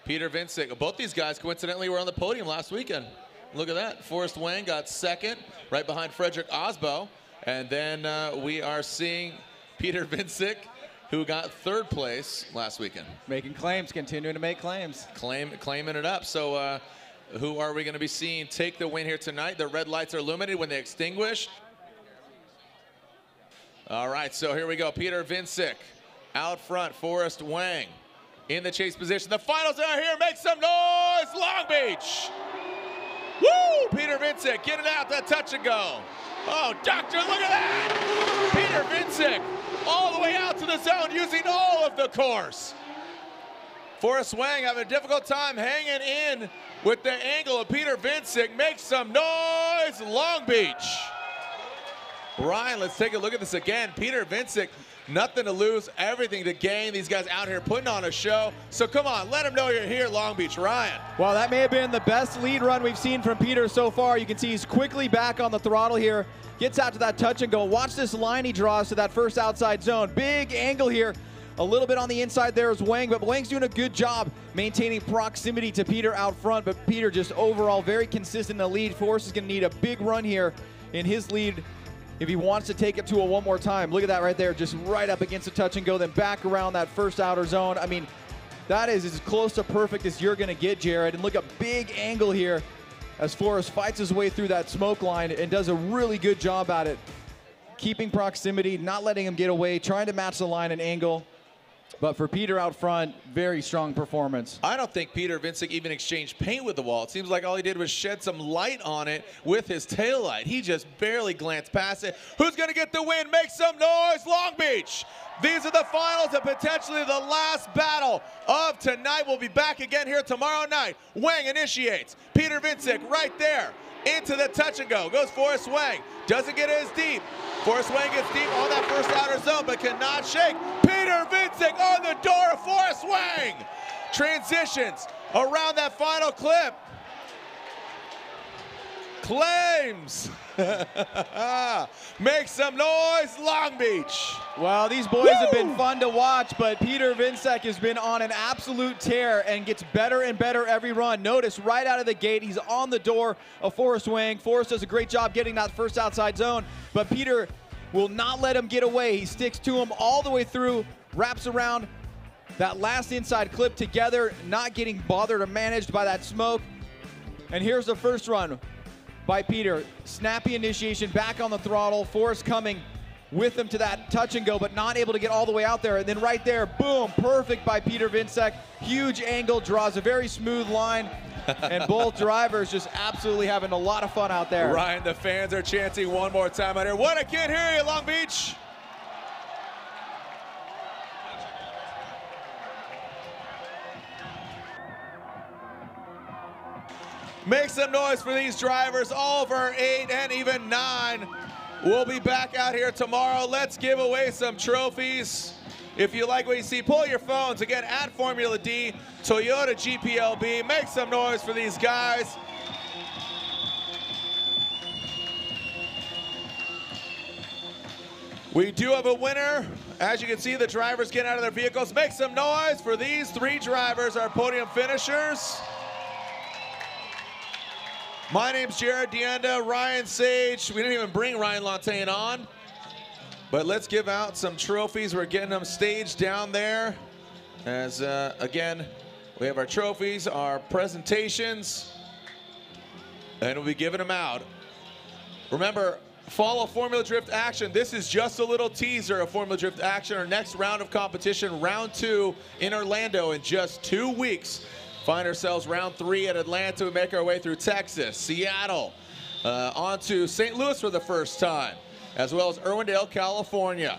Peter Vincek, both these guys coincidentally were on the podium last weekend. Look at that. Forrest Wang got second, right behind Frederick Osbo. And then we are seeing Peter Vincek, who got third place last weekend. Making claims, continuing to make claims. Claiming it up. So who are we going to be seeing take the win here tonight? The red lights are illuminated when they extinguish. All right, so here we go. Peter Vincek out front, Forrest Wang in the chase position. The finals are here. Make some noise, Long Beach. Woo! Peter Vincek getting out that touch and go. Oh, doctor, look at that. Peter Vincek all the way out to the zone using all of the course. Forrest Wang having a difficult time hanging in with the angle of Peter Vincek. Make some noise, Long Beach. Ryan, let's take a look at this again. Peter Vincek, nothing to lose, everything to gain. These guys out here putting on a show. So come on, let them know you're here, Long Beach. Ryan. Well, that may have been the best lead run we've seen from Peter so far. You can see he's quickly back on the throttle here. Gets out to that touch and go. Watch this line he draws to that first outside zone. Big angle here. A little bit on the inside there is Wang, but Wang's doing a good job maintaining proximity to Peter out front. But Peter just overall very consistent in the lead. Forrest is going to need a big run here in his lead if he wants to take it to a one more time. Look at that right there, just right up against the touch and go, then back around that first outer zone. I mean, that is as close to perfect as you're gonna get, Jared. And look, a big angle here as Forrest fights his way through that smoke line and does a really good job at it. Keeping proximity, not letting him get away, trying to match the line and angle. But for Peter out front, very strong performance. I don't think Peter Vincek even exchanged paint with the wall. It seems like all he did was shed some light on it with his taillight. He just barely glanced past it. Who's going to get the win? Make some noise, Long Beach. These are the finals and potentially the last battle of tonight. We'll be back again here tomorrow night. Wang initiates. Peter Vincek right there. Into the touch and go. Goes Forrest Wang. Doesn't get as deep. Forrest Wang gets deep on that first outer zone, but cannot shake. Peter Vincek on the door of Forrest Wang. Transitions around that final clip. Claims. Make some noise, Long Beach. Well, these boys have been fun to watch, but Peter Vincek has been on an absolute tear and gets better and better every run. Notice right out of the gate, he's on the door of Forrest Wang. Forrest does a great job getting that first outside zone, but Peter will not let him get away. He sticks to him all the way through, wraps around that last inside clip together, not getting bothered or managed by that smoke. And here's the first run by Peter. Snappy initiation, back on the throttle. Forrest coming with him to that touch and go, but not able to get all the way out there. And then right there, boom, perfect by Peter Vincek. Huge angle, draws a very smooth line. And both drivers just absolutely having a lot of fun out there. Ryan, the fans are chanting one more time out here. What, I can't hear you, Long Beach. Make some noise for these drivers, over 8 and even 9. We'll be back out here tomorrow. Let's give away some trophies. If you like what you see, pull your phones. Again, at Formula D, Toyota GPLB. Make some noise for these guys. We do have a winner. As you can see, the drivers get out of their vehicles. Make some noise for these 3 drivers, our podium finishers. My name's Jared Deanda, Ryan Sage. We didn't even bring Ryan Lantain on, but let's give out some trophies. We're getting them staged down there. As again, we have our trophies, our presentations, and we'll be giving them out. Remember, follow Formula Drift Action. This is just a little teaser of Formula Drift Action. Our next round of competition, round 2 in Orlando in just 2 weeks. Find ourselves round 3 at Atlanta. We make our way through Texas, Seattle, on to St. Louis for the first time, as well as Irwindale, California.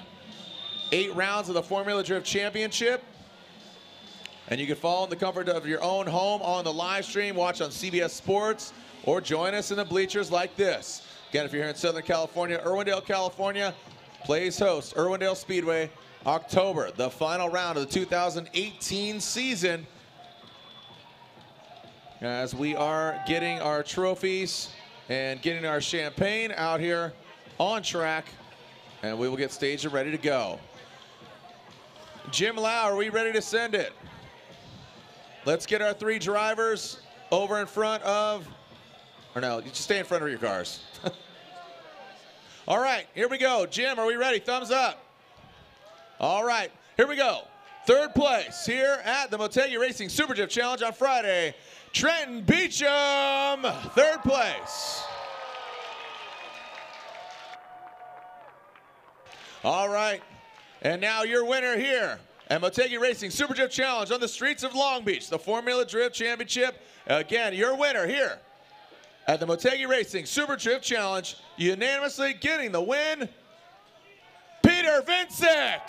8 rounds of the Formula Drift Championship. And you can follow in the comfort of your own home on the live stream, watch on CBS Sports, or join us in the bleachers like this. Again, if you're here in Southern California, Irwindale, California, plays host Irwindale Speedway, October, the final round of the 2018 season. As we are getting our trophies and getting our champagne out here on track, and we will get staged and ready to go. Jim Lau, are we ready to send it? Let's get our 3 drivers over in front of, or no, you just stay in front of your cars. All right, here we go. Jim, are we ready? Thumbs up. All right, here we go. 3rd place here at the Motegi Racing Super Drift Challenge on Friday. Trenton Beecham, 3rd place. All right, and now your winner here at Motegi Racing Super Drift Challenge on the streets of Long Beach, the Formula Drift Championship. Again, your winner here at the Motegi Racing Super Drift Challenge, unanimously getting the win, Peter Vincek.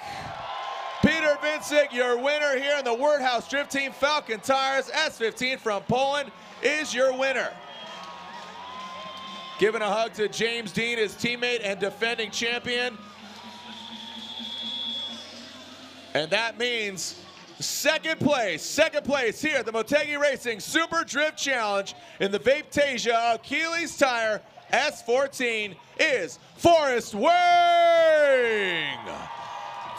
Peter Vincek, your winner here in the Wordhouse Drift Team Falcon Tires S15 from Poland, is your winner. Giving a hug to James Dean, his teammate and defending champion. And that means second place here at the Motegi Racing Super Drift Challenge in the Vaptasia Achilles Tire S14 is Forrest Wang.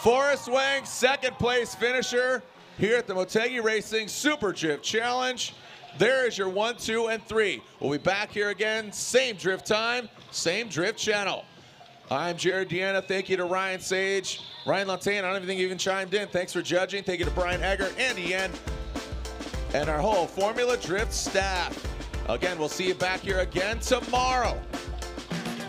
Forrest Wang, 2nd place finisher here at the Motegi Racing Super Drift Challenge. There is your 1, 2, and 3. We'll be back here again, same drift time, same drift channel. I'm Jared Deanna. Thank you to Ryan Sage, Ryan Lantain. I don't even think you even chimed in. Thanks for judging. Thank you to Brian Eggert, Andy Yen, and our whole Formula Drift staff. Again, we'll see you back here again tomorrow.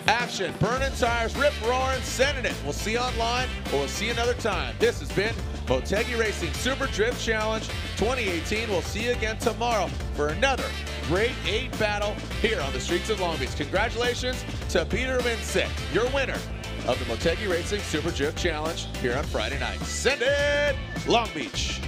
Action, burning tires, rip roaring, sending it. We'll see you online, or we'll see you another time. This has been Motegi Racing Super Drift Challenge 2018. We'll see you again tomorrow for another Grade 8 battle here on the streets of Long Beach. Congratulations to Peter Vincek, your winner of the Motegi Racing Super Drift Challenge here on Friday night. Send it, Long Beach.